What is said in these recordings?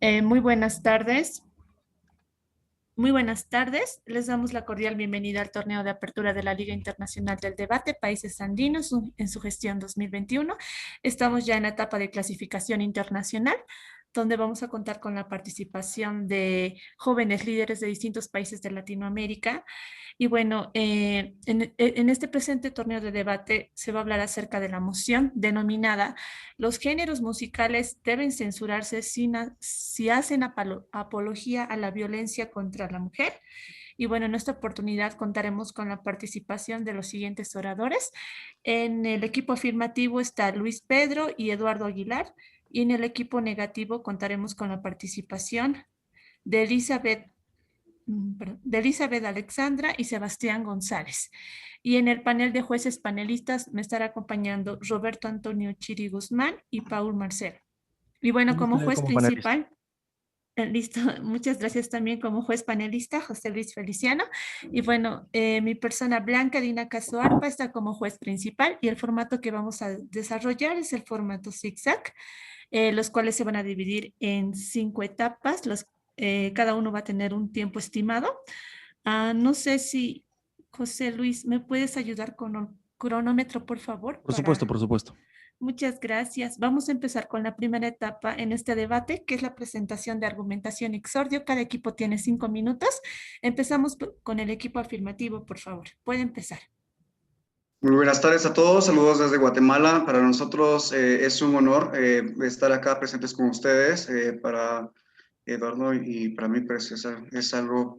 Muy buenas tardes. Muy buenas tardes. Les damos la cordial bienvenida al torneo de apertura de la Liga Internacional del Debate Países Andinos en su gestión 2021. Estamos ya en la etapa de clasificación internacional, donde vamos a contar con la participación de jóvenes líderes de distintos países de Latinoamérica. Y bueno, en este presente torneo de debate se va a hablar acerca de la moción denominada "Los géneros musicales deben censurarse si hacen apología a la violencia contra la mujer". Y bueno, en esta oportunidad contaremos con la participación de los siguientes oradores. En el equipo afirmativo está Luis Pedro y Eduardo Aguilar, y en el equipo negativo contaremos con la participación de Elizabeth Alexandra y Sebastián González. Y en el panel de jueces panelistas me estará acompañando Roberto Antonio Chiri Guzmán y Paul Marcelo. Y bueno, Yo como estaré juez como panelista. principal, listo, muchas gracias también como juez panelista, José Luis Feliciano. Y bueno, mi persona Blanca Dina Casuarpa está como juez principal, y el formato que vamos a desarrollar es el formato zigzag, los cuales se van a dividir en 5 etapas. Cada uno va a tener un tiempo estimado. No sé si, José Luis, ¿me puedes ayudar con un cronómetro, por favor? Por supuesto, por supuesto. Muchas gracias. Vamos a empezar con la primera etapa en este debate, que es la presentación de argumentación y exordio. Cada equipo tiene 5 minutos. Empezamos con el equipo afirmativo, por favor. Puede empezar. Muy buenas tardes a todos, saludos desde Guatemala. Para nosotros es un honor estar acá presentes con ustedes. Para Eduardo y para mí pues, es algo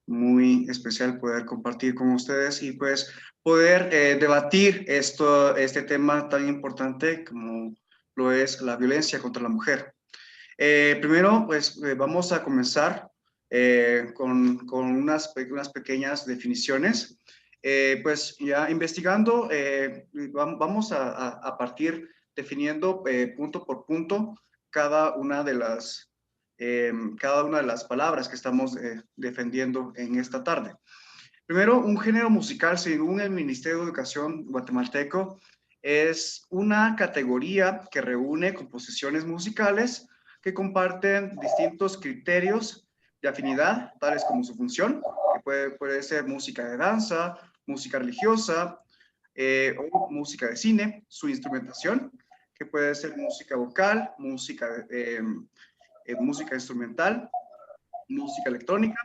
muy especial poder compartir con ustedes y pues poder debatir este tema tan importante como lo es la violencia contra la mujer. Primero, pues vamos a comenzar con unas pequeñas definiciones. Pues ya investigando, vamos a partir definiendo punto por punto cada una de las, cada una de las palabras que estamos defendiendo en esta tarde. Primero, un género musical, según el Ministerio de Educación guatemalteco, es una categoría que reúne composiciones musicales que comparten distintos criterios de afinidad, tales como su función, que puede ser música de danza, música religiosa o música de cine, su instrumentación, que puede ser música vocal, música instrumental, música electrónica,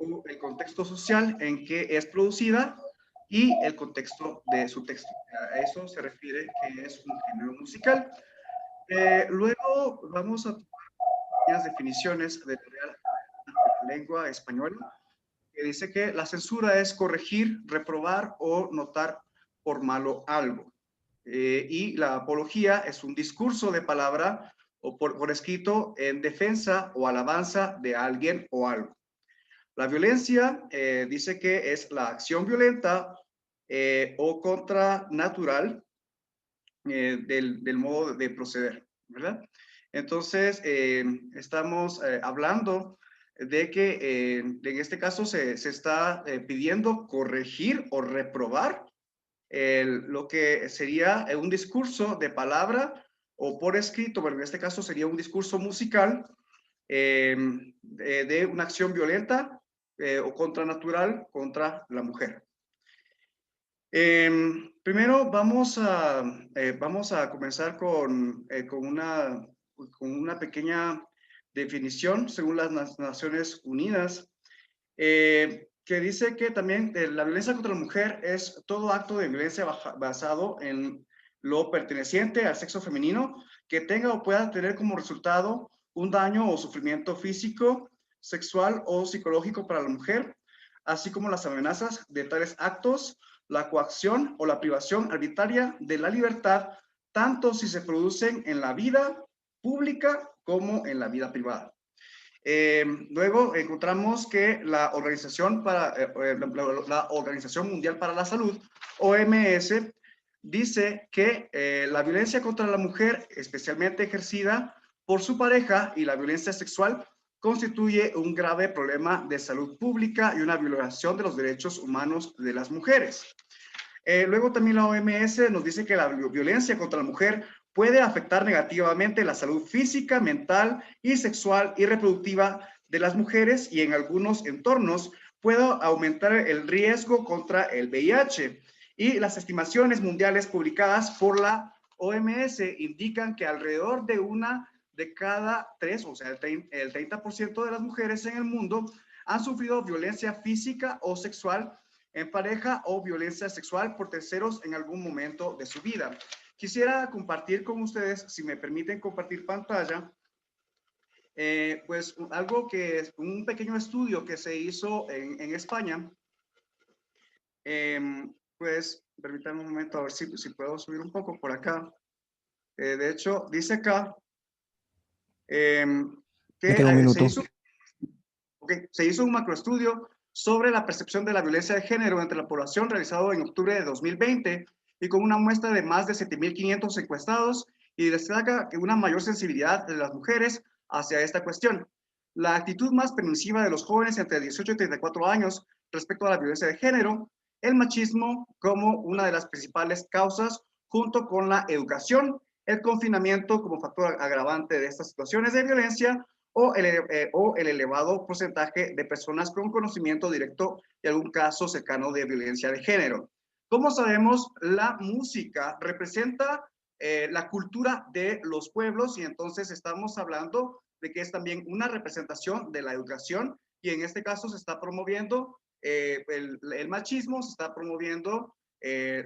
o el contexto social en que es producida y el contexto de su texto. A eso se refiere que es un género musical. Luego vamos a tomar unas definiciones de la lengua española, que dice que la censura es corregir, reprobar o notar por malo algo. Y la apología es un discurso de palabra o por escrito en defensa o alabanza de alguien o algo. La violencia dice que es la acción violenta o contranatural del modo de proceder, ¿verdad? Entonces, estamos hablando de que en este caso se está pidiendo corregir o reprobar lo que sería un discurso de palabra o por escrito, pero en este caso sería un discurso musical de una acción violenta o contranatural contra la mujer. Primero vamos a comenzar con una pequeña definición según las Naciones Unidas, que dice que también la violencia contra la mujer es todo acto de violencia basado en lo perteneciente al sexo femenino que tenga o pueda tener como resultado un daño o sufrimiento físico, sexual o psicológico para la mujer, así como las amenazas de tales actos, la coacción o la privación arbitraria de la libertad, tanto si se producen en la vida pública como en la vida privada. Luego encontramos que la Organización Mundial para la Salud, OMS, dice que la violencia contra la mujer, especialmente ejercida por su pareja, y la violencia sexual constituye un grave problema de salud pública y una violación de los derechos humanos de las mujeres. Luego también la OMS nos dice que la violencia contra la mujer puede afectar negativamente la salud física, mental y sexual y reproductiva de las mujeres y en algunos entornos puede aumentar el riesgo contra el VIH. Y las estimaciones mundiales publicadas por la OMS indican que alrededor de una de cada tres, o sea, el 30% de las mujeres en el mundo han sufrido violencia física o sexual en pareja o violencia sexual por terceros en algún momento de su vida. Quisiera compartir con ustedes, si me permiten compartir pantalla, pues algo que es un pequeño estudio que se hizo en España. Pues permítanme un momento a ver si puedo subir un poco por acá. De hecho, dice acá Me queda un minuto. se hizo un macroestudio sobre la percepción de la violencia de género entre la población realizado en octubre de 2020 y con una muestra de más de 7.500 encuestados y destaca que una mayor sensibilidad de las mujeres hacia esta cuestión. La actitud más permisiva de los jóvenes entre 18 y 34 años respecto a la violencia de género, el machismo como una de las principales causas junto con la educación, el confinamiento como factor agravante de estas situaciones de violencia o el elevado porcentaje de personas con conocimiento directo y algún caso cercano de violencia de género. Como sabemos, la música representa la cultura de los pueblos y entonces estamos hablando de que es también una representación de la educación y en este caso se está promoviendo el machismo, se está promoviendo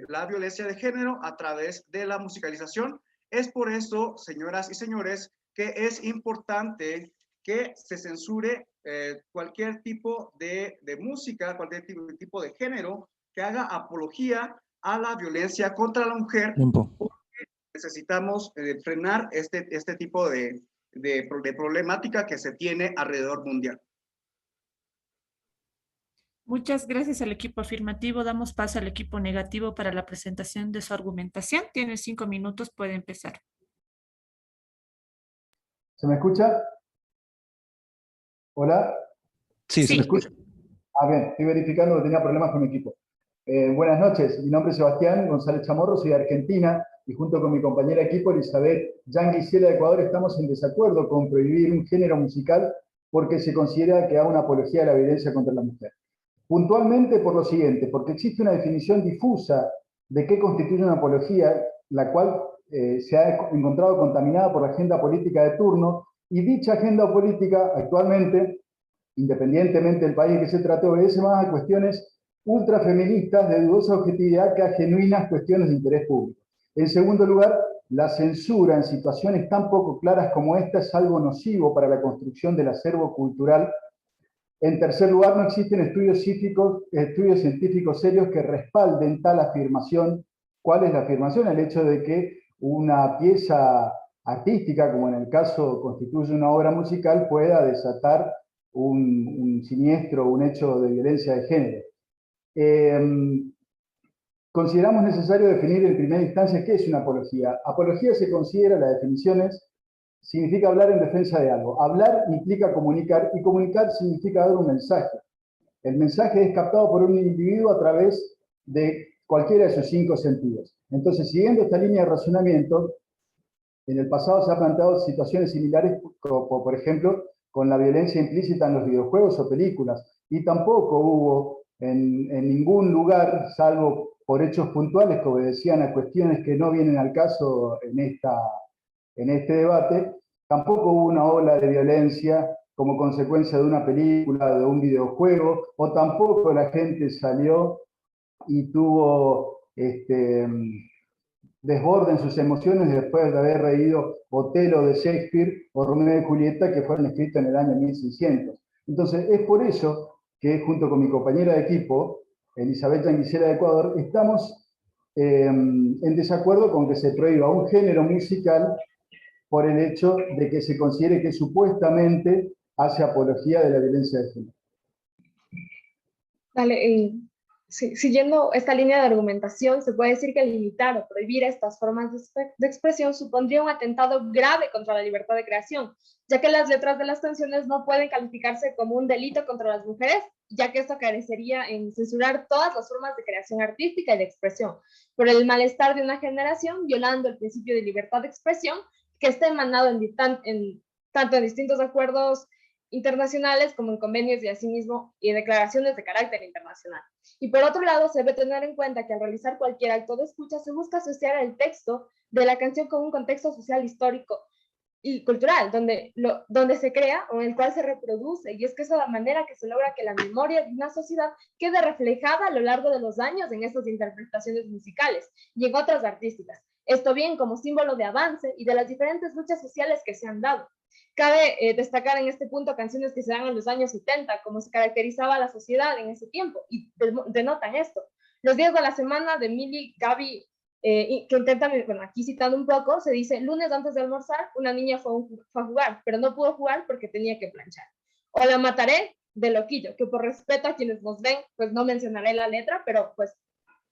la violencia de género a través de la musicalización. Es por eso, señoras y señores, que es importante que se censure cualquier tipo de música, cualquier tipo de género que haga apología a la violencia contra la mujer. Tiempo. Porque necesitamos frenar este tipo de problemática que se tiene alrededor mundial. Muchas gracias al equipo afirmativo. Damos paso al equipo negativo para la presentación de su argumentación. Tiene 5 minutos, puede empezar. ¿Se me escucha? ¿Hola? Sí, Sí. se me escucha. Bien, estoy verificando que tenía problemas con mi equipo. Buenas noches, mi nombre es Sebastián González Chamorro, soy de Argentina y junto con mi compañera de equipo Elizabeth Yanguisela de Ecuador estamos en desacuerdo con prohibir un género musical porque se considera que haga una apología de la violencia contra la mujer. Puntualmente por lo siguiente, porque existe una definición difusa de qué constituye una apología, la cual se ha encontrado contaminada por la agenda política de turno, y dicha agenda política actualmente, independientemente del país que se trate, obedece más a cuestiones ultrafeministas de dudosa objetividad que a genuinas cuestiones de interés público. En segundo lugar, la censura en situaciones tan poco claras como esta es algo nocivo para la construcción del acervo cultural. En tercer lugar, no existen estudios científicos serios que respalden tal afirmación. ¿Cuál es la afirmación? El hecho de que una pieza artística, como en el caso constituye una obra musical, pueda desatar un siniestro, un hecho de violencia de género. Consideramos necesario definir en primera instancia qué es una apología. Apología se considera, la definición es, significa hablar en defensa de algo. Hablar implica comunicar y comunicar significa dar un mensaje. El mensaje es captado por un individuo a través de cualquiera de sus 5 sentidos. Entonces, siguiendo esta línea de razonamiento, en el pasado se han planteado situaciones similares, como por ejemplo, con la violencia implícita en los videojuegos o películas, y tampoco hubo en ningún lugar, salvo por hechos puntuales que obedecían a cuestiones que no vienen al caso en este debate, tampoco hubo una ola de violencia como consecuencia de una película, de un videojuego, o tampoco la gente salió y tuvo desborde en sus emociones después de haber leído Otelo de Shakespeare o Romeo y Julieta, que fueron escritos en el año 1600. Entonces, es por eso que junto con mi compañera de equipo, Elizabeth Yanguisela de Ecuador, estamos en desacuerdo con que se prohíba un género musical por el hecho de que se considere que supuestamente hace apología de la violencia de género. Vale, siguiendo esta línea de argumentación, se puede decir que limitar o prohibir estas formas de expresión supondría un atentado grave contra la libertad de creación, ya que las letras de las canciones no pueden calificarse como un delito contra las mujeres, ya que esto carecería en censurar todas las formas de creación artística y de expresión, por el malestar de una generación, violando el principio de libertad de expresión que está emanado tanto en distintos acuerdos internacionales como en convenios y asimismo y declaraciones de carácter internacional. Y por otro lado, se debe tener en cuenta que al realizar cualquier acto de escucha se busca asociar el texto de la canción con un contexto social, histórico y cultural, donde se crea o en el cual se reproduce, y es que esa es la manera que se logra que la memoria de una sociedad quede reflejada a lo largo de los años en estas interpretaciones musicales y en otras artísticas. Esto bien como símbolo de avance y de las diferentes luchas sociales que se han dado. Cabe destacar en este punto canciones que se dan en los años 70, como se caracterizaba la sociedad en ese tiempo, y denotan esto. Los días de la semana de Milly, Gaby, que intentan, bueno, aquí citando un poco, se dice, lunes antes de almorzar, una niña fue a jugar, pero no pudo jugar porque tenía que planchar. O La mataré, de Loquillo, que por respeto a quienes nos ven, pues no mencionaré la letra, pero pues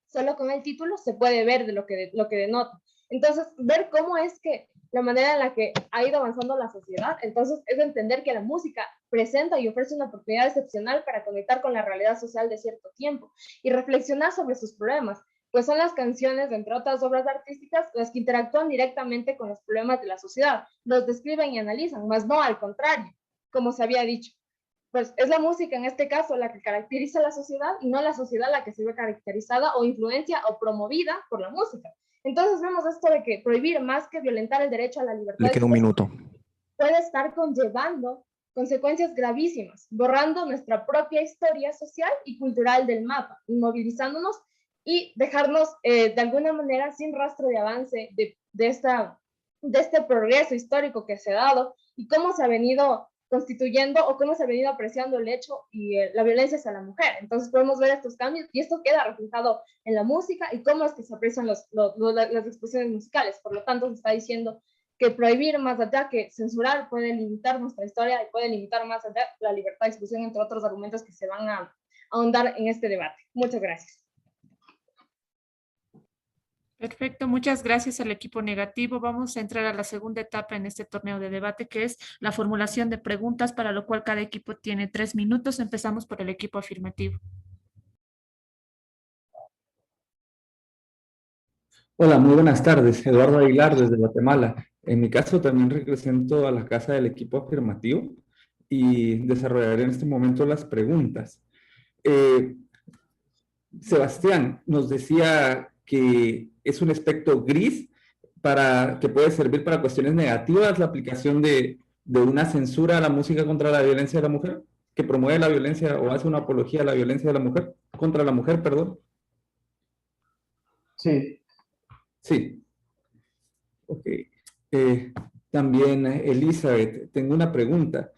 solo con el título se puede ver de lo que denota. Entonces, ver cómo es que la manera en la que ha ido avanzando la sociedad, entonces es entender que la música presenta y ofrece una oportunidad excepcional para conectar con la realidad social de cierto tiempo y reflexionar sobre sus problemas, pues son las canciones, entre otras obras artísticas, las que interactúan directamente con los problemas de la sociedad, los describen y analizan, más no al contrario, como se había dicho. Pues es la música en este caso la que caracteriza a la sociedad y no la sociedad la que se ve caracterizada o influencia o promovida por la música. Entonces vemos esto de que prohibir más que violentar el derecho a la libertad Le queda un minuto. puede estar conllevando consecuencias gravísimas, borrando nuestra propia historia social y cultural del mapa, inmovilizándonos y dejarnos de alguna manera sin rastro de avance de este progreso histórico que se ha dado y cómo se ha venido constituyendo o cómo se ha venido apreciando el hecho y la violencia hacia la mujer. Entonces podemos ver estos cambios y esto queda reflejado en la música y cómo es que se aprecian las expresiones musicales. Por lo tanto, se está diciendo que prohibir más allá que censurar puede limitar nuestra historia y puede limitar más allá la libertad de expresión, entre otros argumentos que se van a ahondar en este debate. Muchas gracias. Perfecto, muchas gracias al equipo negativo. Vamos a entrar a la segunda etapa en este torneo de debate, que es la formulación de preguntas, para lo cual cada equipo tiene 3 minutos. Empezamos por el equipo afirmativo. Hola, muy buenas tardes. Eduardo Aguilar desde Guatemala. En mi caso también represento a la casa del equipo afirmativo y desarrollaré en este momento las preguntas. Sebastián nos decía que es un espectro gris que puede servir para cuestiones negativas, la aplicación de una censura a la música contra la violencia de la mujer, que promueve la violencia o hace una apología a la violencia de la mujer, contra la mujer, perdón. Sí. Sí. Ok. También, Elizabeth, tengo una pregunta.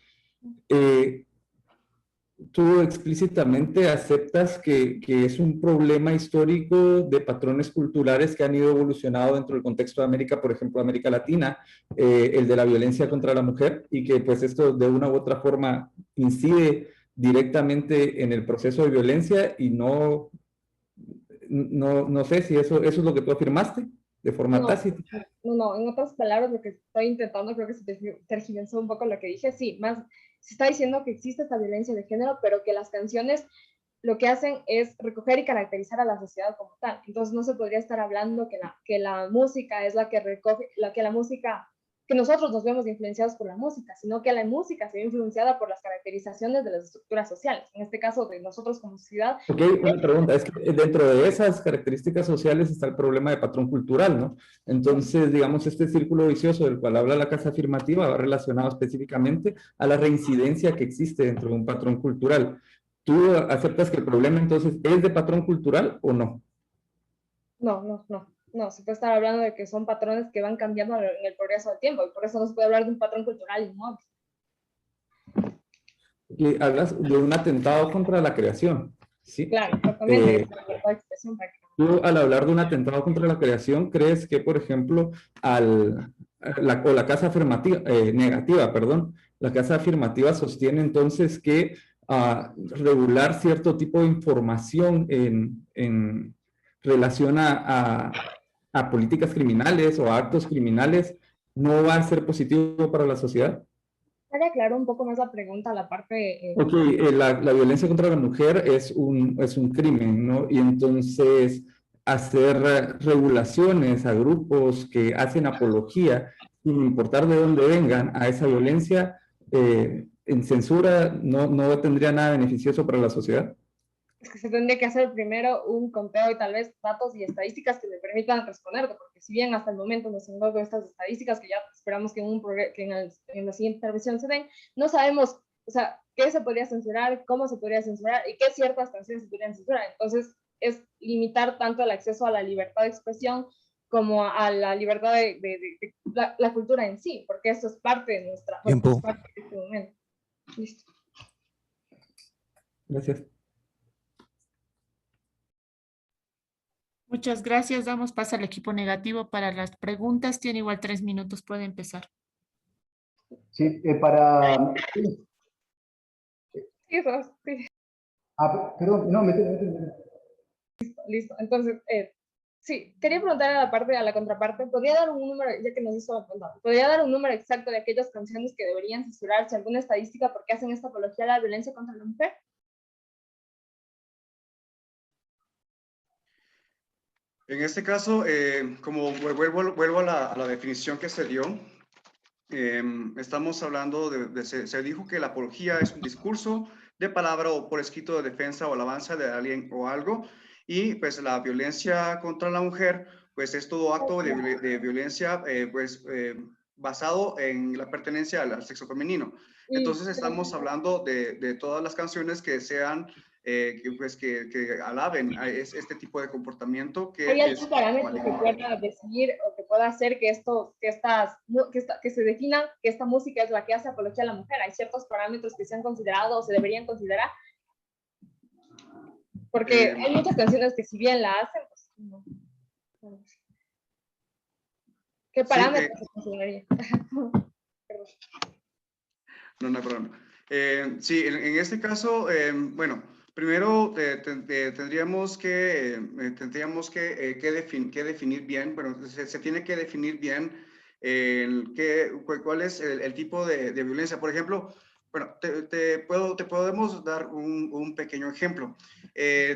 Tú explícitamente aceptas que es un problema histórico de patrones culturales que han ido evolucionando dentro del contexto de América, por ejemplo, América Latina, el de la violencia contra la mujer, y que pues esto de una u otra forma incide directamente en el proceso de violencia y no sé si eso es lo que tú afirmaste de forma tácita. No, en otras palabras, lo que estoy intentando, creo que se tergiversó un poco lo que dije, sí, más se está diciendo que existe esta violencia de género, pero que las canciones lo que hacen es recoger y caracterizar a la sociedad como tal. Entonces no se podría estar hablando que la música es la que recoge, que nosotros nos vemos influenciados por la música, sino que la música se ve influenciada por las caracterizaciones de las estructuras sociales, en este caso de nosotros como sociedad. Ok, una pregunta, es que dentro de esas características sociales está el problema de patrón cultural, ¿no? Entonces, digamos, este círculo vicioso del cual habla la casa afirmativa va relacionado específicamente a la reincidencia que existe dentro de un patrón cultural. ¿Tú aceptas que el problema entonces es de patrón cultural o no? No, se puede estar hablando de que son patrones que van cambiando en el progreso del tiempo, y por eso no se puede hablar de un patrón cultural inmóvil. Y hablas de un atentado contra la creación, ¿sí? Claro, exactamente. Tú, al hablar de un atentado contra la creación, ¿crees que, por ejemplo, la casa afirmativa, negativa, perdón, la casa afirmativa sostiene entonces que regular cierto tipo de información en relación a políticas criminales o a actos criminales no va a ser positivo para la sociedad? Para aclarar un poco más la pregunta, la parte... Ok, la violencia contra la mujer es un crimen, ¿no? Y entonces hacer regulaciones a grupos que hacen apología, sin importar de dónde vengan, a esa violencia, en censura no tendría nada beneficioso para la sociedad. Es que se tendría que hacer primero un conteo y tal vez datos y estadísticas que me permitan responderte, porque si bien hasta el momento nos han dado estas estadísticas que ya esperamos que en la siguiente intervención se den, no sabemos, o sea, qué se podría censurar, cómo se podría censurar y qué ciertas canciones se podrían censurar. Entonces, es limitar tanto el acceso a la libertad de expresión como a la libertad de la cultura en sí, porque eso es parte de nuestra... Tiempo. Es parte de este momento. Listo. Gracias. Muchas gracias. Damos paso al equipo negativo para las preguntas. Tiene igual 3 minutos. Puede empezar. Sí, Sí, eso, sí. Perdón, no, Listo. Entonces, sí, quería preguntar a la contraparte, ¿podría dar un número, ya que nos hizo la pregunta, ¿podría dar un número exacto de aquellas canciones que deberían censurarse, alguna estadística porque hacen esta apología a la violencia contra la mujer? En este caso, como vuelvo a la definición que se dio, estamos hablando se dijo que la apología es un discurso de palabra o por escrito de defensa o alabanza de alguien o algo, y pues la violencia contra la mujer, pues es todo acto de violencia, basado en la pertenencia al sexo femenino. Entonces estamos hablando de todas las canciones que sean, que alaben a este tipo de comportamiento. ¿Hay algún parámetro que pueda decidir o que pueda hacer que se defina que esta música es la que hace apología a la mujer? ¿Hay ciertos parámetros que se han considerado o se deberían considerar? Porque hay muchas canciones que si bien la hacen, pues no. ¿Qué parámetros se consideraría? Perdón. No hay problema. Sí, en este caso, bueno, primero tendríamos que definir bien, bueno, se tiene que definir bien cuál es el tipo de violencia. Por ejemplo, bueno, podemos dar un pequeño ejemplo.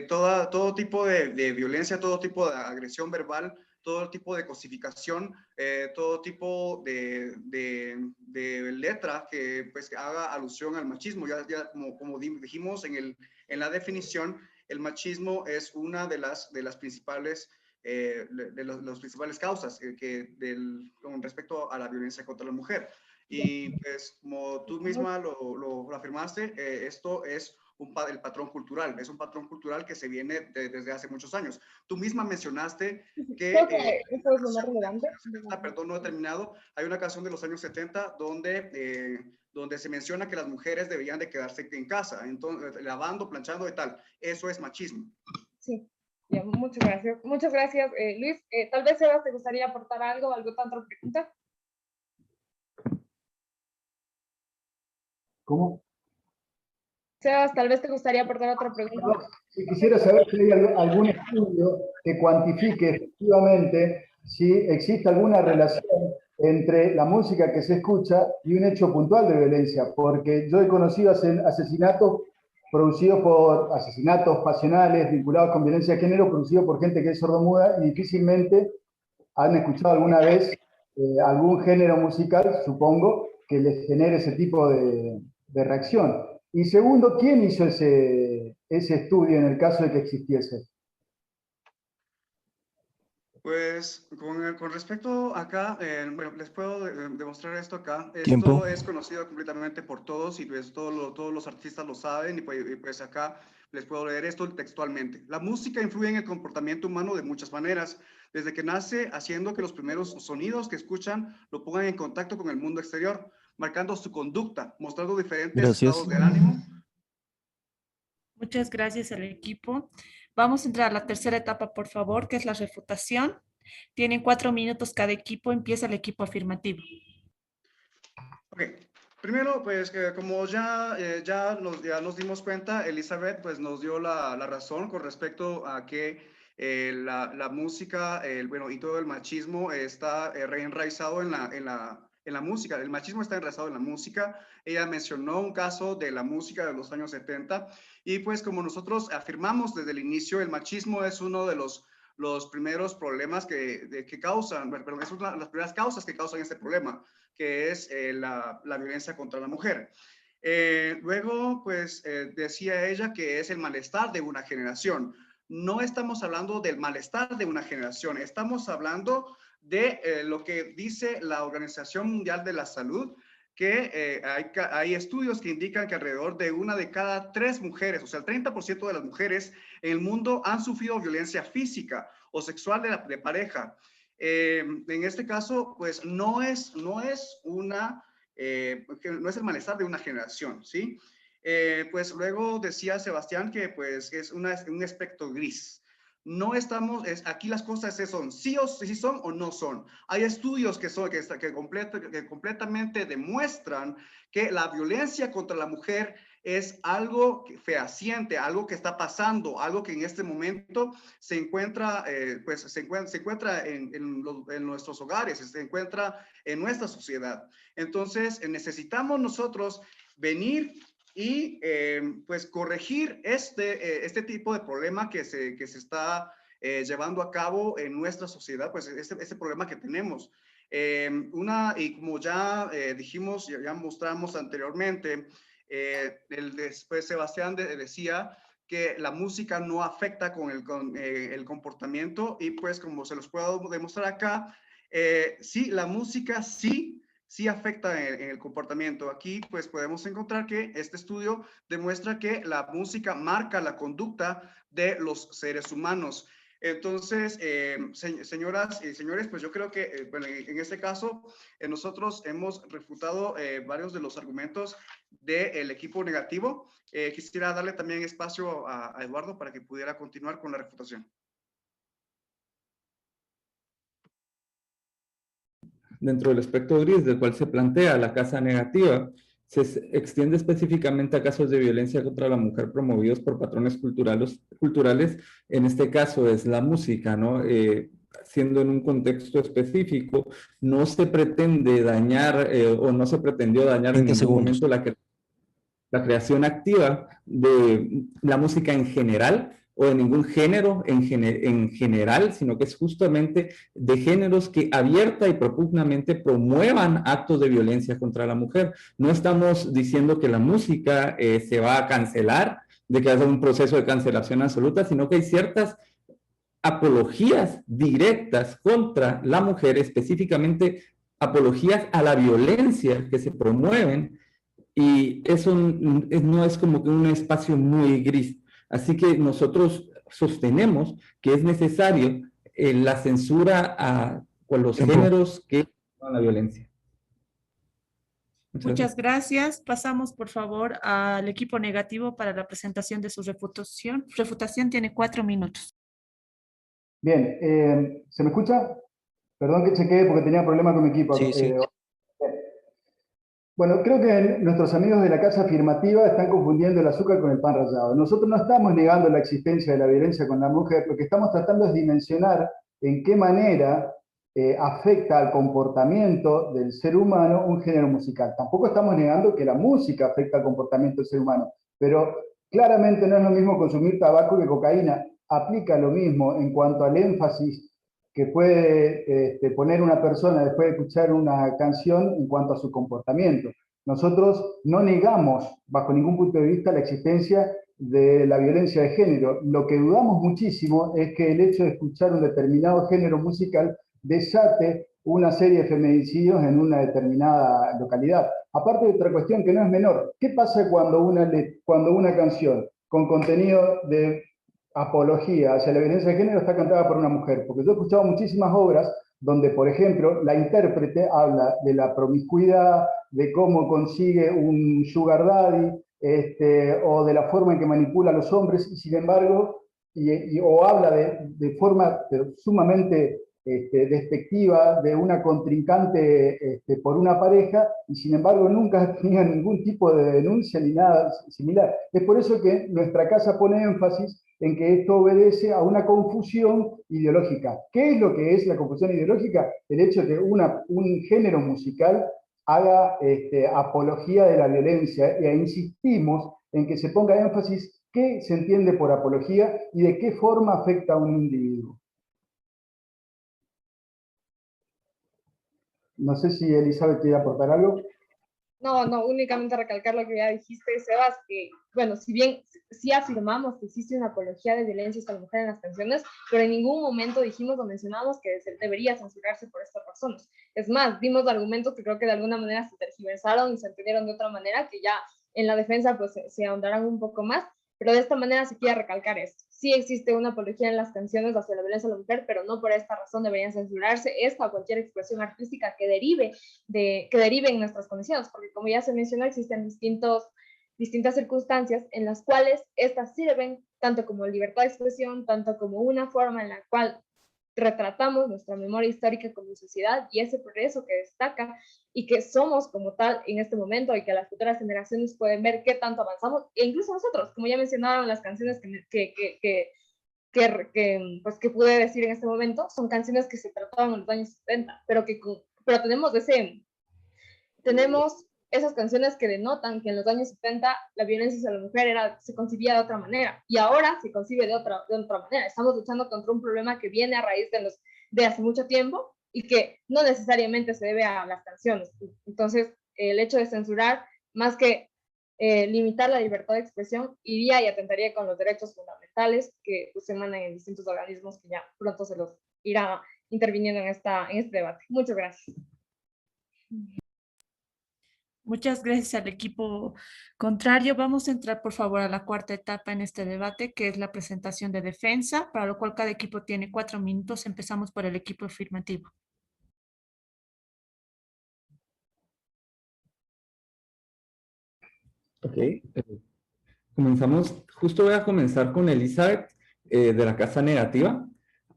Todo tipo de violencia, todo tipo de agresión verbal, todo tipo de cosificación, todo tipo de letra que pues haga alusión al machismo. Ya como dijimos en la definición, el machismo es una de las principales los principales causas con respecto a la violencia contra la mujer. Y pues como tú misma lo afirmaste, esto es el patrón cultural, es un patrón cultural que se viene desde hace muchos años. Tú misma mencionaste que... Creo que eso es lo más relevante. Perdón, no he terminado. Hay una canción de los años 70 donde se menciona que las mujeres deberían de quedarse en casa, entonces, lavando, planchando y tal. Eso es machismo. Sí, ya, muchas gracias. Muchas gracias, Luis. Tal vez, Sebas, ¿te gustaría aportar algo, alguna otra pregunta? ¿Cómo? Sebas, tal vez te gustaría aportar otra pregunta. Si quisiera saber si hay algún estudio que cuantifique efectivamente si existe alguna relación entre la música que se escucha y un hecho puntual de violencia, porque yo he conocido asesinatos pasionales vinculados con violencia de género, producidos por gente que es sordomuda y difícilmente han escuchado alguna vez algún género musical, supongo, que les genere ese tipo de reacción. Y segundo, ¿quién hizo ese estudio en el caso de que existiese? Pues con respecto acá, bueno, les puedo demostrar esto acá. Tiempo. Esto es conocido completamente por todos y pues todos los artistas lo saben y pues acá les puedo leer esto textualmente. La música influye en el comportamiento humano de muchas maneras, desde que nace haciendo que los primeros sonidos que escuchan lo pongan en contacto con el mundo exterior, marcando su conducta, mostrando diferentes estados de ánimo. Muchas gracias al equipo. Vamos a entrar a la tercera etapa, por favor, que es la refutación. Tienen 4 minutos cada equipo. Empieza el equipo afirmativo. Ok. Primero, pues como ya nos dimos cuenta, Elizabeth pues nos dio la razón con respecto a que la música, bueno, y todo el machismo está reenraizado en en la música. El machismo está enraizado en la música. Ella mencionó un caso de la música de los años 70 y pues como nosotros afirmamos desde el inicio, el machismo es uno de los primeros problemas que causan, perdón, es una de las primeras causas que causan este problema, que es la violencia contra la mujer. Luego, pues decía ella que es el malestar de una generación. No estamos hablando del malestar de una generación, estamos hablando de lo que dice la Organización Mundial de la Salud, que hay estudios que indican que alrededor de 1 de cada 3 mujeres, o sea, el 30% de las mujeres en el mundo han sufrido violencia física o sexual de pareja. En este caso, pues no es el malestar de una generación, ¿sí? Pues luego decía Sebastián que pues es un espectro gris. No estamos, aquí las cosas son sí son o no son. Hay estudios que completamente demuestran que la violencia contra la mujer es algo fehaciente, algo que está pasando, algo que en este momento se encuentra, en nuestros hogares, se encuentra en nuestra sociedad. Entonces, necesitamos nosotros venir y pues corregir este tipo de problema que se está llevando a cabo en nuestra sociedad, pues este problema que tenemos. Y como ya dijimos, ya mostramos anteriormente, después Sebastián decía que la música no afecta con el comportamiento y pues como se los puedo demostrar acá, sí, la música sí afecta en el comportamiento. Aquí pues podemos encontrar que este estudio demuestra que la música marca la conducta de los seres humanos. Entonces, señoras y señores, pues yo creo que bueno, en este caso nosotros hemos refutado varios de los argumentos del equipo negativo. Quisiera darle también espacio a Eduardo para que pudiera continuar con la refutación. Dentro del espectro gris del cual se plantea la casa negativa, se extiende específicamente a casos de violencia contra la mujer promovidos por patrones culturales. En este caso es la música, ¿no? Siendo en un contexto específico, no se pretende dañar o no se pretendió dañar en ningún momento la creación activa de la música en general, o de ningún género en general, sino que es justamente de géneros que abierta y propugnamente promuevan actos de violencia contra la mujer. No estamos diciendo que la música se va a cancelar, de que haya un proceso de cancelación absoluta, sino que hay ciertas apologías directas contra la mujer, específicamente apologías a la violencia que se promueven, y eso no es como que un espacio muy gris. Así que nosotros sostenemos que es necesario la censura a los géneros que promueven la violencia. Muchas gracias. Pasamos, por favor, al equipo negativo para la presentación de su refutación. Refutación tiene 4 minutos. Bien, ¿se me escucha? Perdón que chequeé porque tenía problemas con mi equipo. Sí, sí. Bueno, creo que nuestros amigos de la casa afirmativa están confundiendo el azúcar con el pan rallado. Nosotros no estamos negando la existencia de la violencia con la mujer, lo que estamos tratando es dimensionar en qué manera afecta al comportamiento del ser humano un género musical. Tampoco estamos negando que la música afecta al comportamiento del ser humano, pero claramente no es lo mismo consumir tabaco que cocaína. Aplica lo mismo en cuanto al énfasis que puede poner una persona después de escuchar una canción en cuanto a su comportamiento. Nosotros no negamos, bajo ningún punto de vista, la existencia de la violencia de género. Lo que dudamos muchísimo es que el hecho de escuchar un determinado género musical desate una serie de feminicidios en una determinada localidad. Aparte de otra cuestión que no es menor, ¿qué pasa cuando una canción con contenido de apología hacia la violencia de género está cantada por una mujer? Porque yo he escuchado muchísimas obras donde, por ejemplo, la intérprete habla de la promiscuidad, de cómo consigue un sugar daddy, o de la forma en que manipula a los hombres, y sin embargo, o habla de forma sumamente despectiva de una contrincante por una pareja, y sin embargo nunca tenía ningún tipo de denuncia ni nada similar. Es por eso que nuestra casa pone énfasis en que esto obedece a una confusión ideológica. ¿Qué es lo que es la confusión ideológica? El hecho de que un género musical haga apología de la violencia, e insistimos en que se ponga énfasis qué se entiende por apología y de qué forma afecta a un individuo. No sé si Elizabeth quiere aportar algo. No, únicamente recalcar lo que ya dijiste, Sebas, que, bueno, si bien sí afirmamos que existe una apología de violencia a la mujer en las canciones, pero en ningún momento dijimos o mencionamos que debería censurarse por estas razones. Es más, dimos argumentos que creo que de alguna manera se tergiversaron y se entendieron de otra manera, que ya en la defensa pues se ahondarán un poco más, pero de esta manera se quiere recalcar esto. Sí existe una apología en las canciones hacia la violencia a la mujer, pero no por esta razón deberían censurarse esta o cualquier expresión artística que derive en nuestras condiciones, porque como ya se mencionó, existen distintas circunstancias en las cuales estas sirven tanto como libertad de expresión, tanto como una forma en la cual retratamos nuestra memoria histórica como sociedad y ese progreso que destaca y que somos como tal en este momento y que las futuras generaciones pueden ver qué tanto avanzamos, e incluso nosotros, como ya mencionaron las canciones que pude decir en este momento, son canciones que se trataban en los años 70, pero tenemos esas canciones que denotan que en los años 70 la violencia hacia la mujer se concibía de otra manera y ahora se concibe de otra manera. Estamos luchando contra un problema que viene a raíz de hace mucho tiempo y que no necesariamente se debe a las canciones. Entonces, el hecho de censurar, más que limitar la libertad de expresión, iría y atentaría con los derechos fundamentales que pues, se emanan en distintos organismos que ya pronto se los irá interviniendo en este debate. Muchas gracias. Muchas gracias al equipo contrario. Vamos a entrar, por favor, a la cuarta etapa en este debate, que es la presentación de defensa, para lo cual cada equipo tiene 4 minutos. Empezamos por el equipo afirmativo. Ok. Comenzamos, justo voy a comenzar con Elizabeth de la Casa Negativa,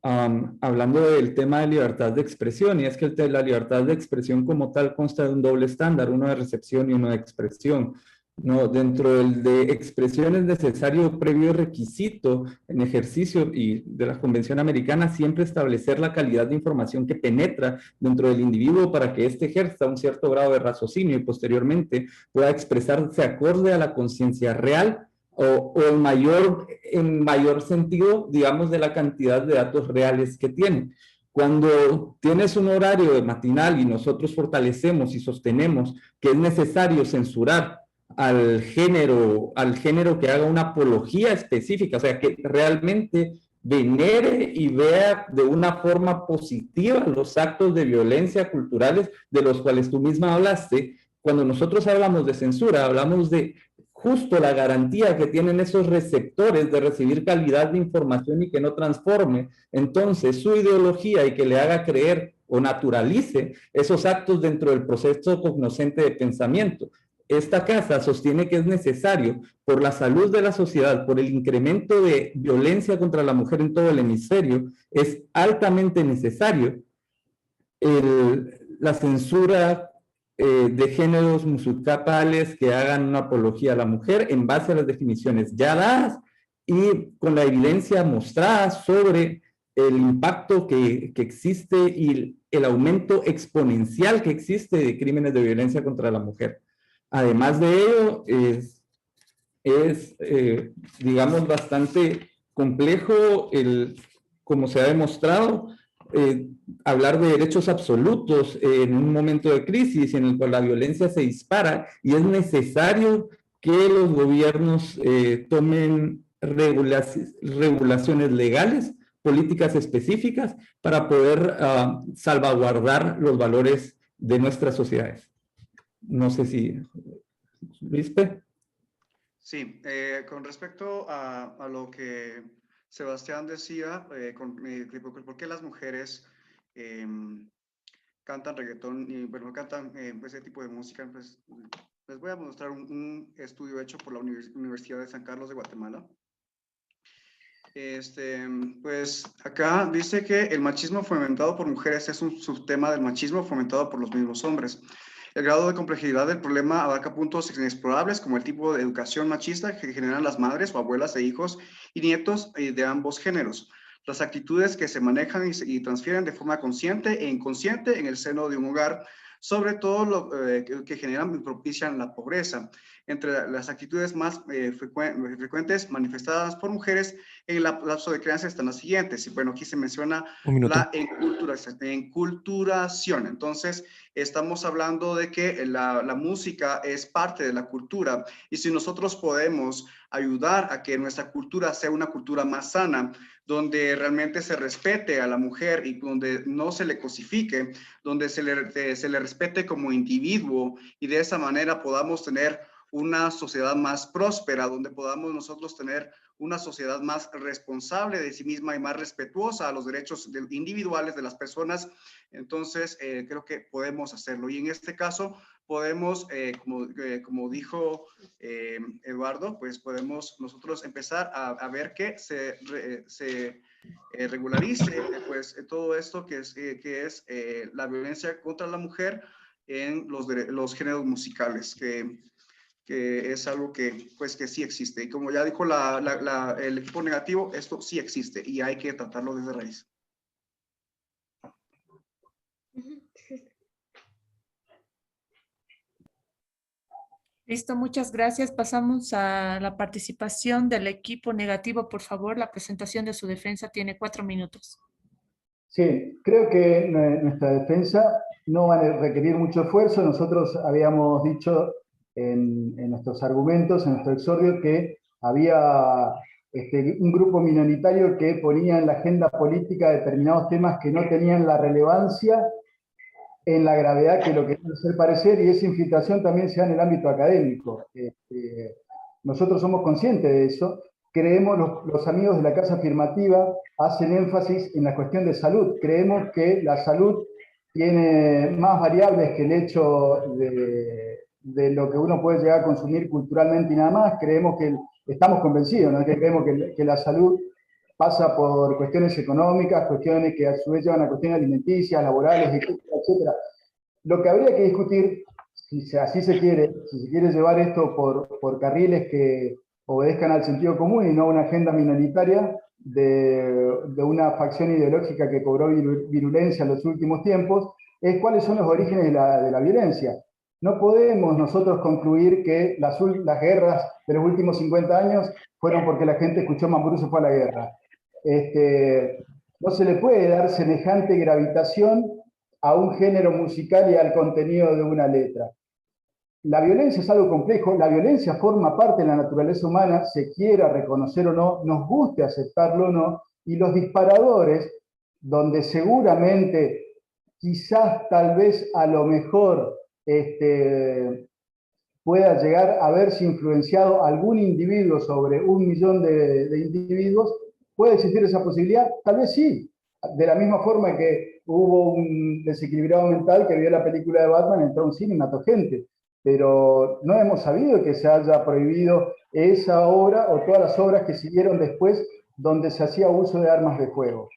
hablando del tema de libertad de expresión, y es que la libertad de expresión como tal consta de un doble estándar, uno de recepción y uno de expresión. No, dentro del de expresión es necesario previo requisito en ejercicio y de la Convención Americana siempre establecer la calidad de información que penetra dentro del individuo para que éste ejerza un cierto grado de raciocinio y posteriormente pueda expresarse acorde a la conciencia real o en mayor sentido, digamos, de la cantidad de datos reales que tiene. Cuando tienes un horario matinal y nosotros fortalecemos y sostenemos que es necesario censurar al género que haga una apología específica, o sea, que realmente venere y vea de una forma positiva los actos de violencia culturales de los cuales tú misma hablaste. Cuando nosotros hablamos de censura, hablamos de justo la garantía que tienen esos receptores de recibir calidad de información y que no transforme entonces su ideología y que le haga creer o naturalice esos actos dentro del proceso cognoscente de pensamiento. Esta casa sostiene que es necesario, por la salud de la sociedad, por el incremento de violencia contra la mujer en todo el hemisferio, es altamente necesario la censura de géneros musicales que hagan una apología a la mujer en base a las definiciones ya dadas y con la evidencia mostrada sobre el impacto que existe y el aumento exponencial que existe de crímenes de violencia contra la mujer. Además de ello, digamos, bastante complejo, como se ha demostrado, hablar de derechos absolutos en un momento de crisis en el cual la violencia se dispara y es necesario que los gobiernos tomen regulaciones legales, políticas específicas para poder salvaguardar los valores de nuestras sociedades. No sé si... ¿Viste? Sí, con respecto a lo que Sebastián decía, ¿por qué las mujeres cantan reggaetón y bueno, cantan ese tipo de música? Pues les voy a mostrar un estudio hecho por la Universidad de San Carlos de Guatemala. Pues acá dice que el machismo fomentado por mujeres es un subtema del machismo fomentado por los mismos hombres. El grado de complejidad del problema abarca puntos inexplorables como el tipo de educación machista que generan las madres o abuelas de hijos y nietos de ambos géneros, las actitudes que se manejan y transfieren de forma consciente e inconsciente en el seno de un hogar, sobre todo lo que generan y propician la pobreza. Entre las actitudes más frecuentes manifestadas por mujeres en el lapso de crianza están las siguientes. Y bueno, aquí se menciona la enculturación. Entonces, estamos hablando de que la música es parte de la cultura, y si nosotros podemos ayudar a que nuestra cultura sea una cultura más sana, donde realmente se respete a la mujer y donde no se le cosifique, donde se le respete como individuo, y de esa manera podamos tener una sociedad más próspera, donde podamos nosotros tener una sociedad más responsable de sí misma y más respetuosa a los derechos individuales de las personas. Entonces, creo que podemos hacerlo. Y en este caso, podemos, como dijo Eduardo, pues podemos nosotros empezar a ver que se regularice pues todo esto que es la violencia contra la mujer en los géneros musicales, que es algo que sí existe. Y como ya dijo el equipo negativo, esto sí existe y hay que tratarlo desde raíz. Listo, muchas gracias. Pasamos a la participación del equipo negativo. Por favor, la presentación de su defensa tiene 4 minutos. Sí, creo que nuestra defensa no va a requerir mucho esfuerzo. Nosotros habíamos dicho en nuestros argumentos, en nuestro exordio, que había un grupo minoritario que ponía en la agenda política determinados temas que no tenían la relevancia en la gravedad que lo querían hacer parecer, y esa infiltración también se da en el ámbito académico. Nosotros somos conscientes de eso. Creemos, los amigos de la Casa Afirmativa hacen énfasis en la cuestión de salud. Creemos que la salud tiene más variables que el hecho de lo que uno puede llegar a consumir culturalmente y nada más. Estamos convencidos, ¿no? Que creemos que la salud pasa por cuestiones económicas, cuestiones que a su vez llevan a cuestiones alimenticias, laborales, etcétera, etcétera. Lo que habría que discutir, si así se quiere, si se quiere llevar esto por carriles que obedezcan al sentido común y no a una agenda minoritaria de una facción ideológica que cobró virulencia en los últimos tiempos, es cuáles son los orígenes de la violencia. No podemos nosotros concluir que las guerras de los últimos 50 años fueron porque la gente escuchó Mambrú se fue a la guerra. No se le puede dar semejante gravitación a un género musical y al contenido de una letra. La violencia es algo complejo, la violencia forma parte de la naturaleza humana, se quiera reconocer o no, nos guste aceptarlo o no, y los disparadores, donde seguramente, quizás, tal vez, a lo mejor, pueda llegar a haberse influenciado algún individuo sobre 1 millón de individuos, ¿puede existir esa posibilidad? Tal vez sí. De la misma forma que hubo un desequilibrado mental que vio la película de Batman, entró a un cine y mató gente. Pero no hemos sabido que se haya prohibido esa obra o todas las obras que siguieron después donde se hacía uso de armas de fuego.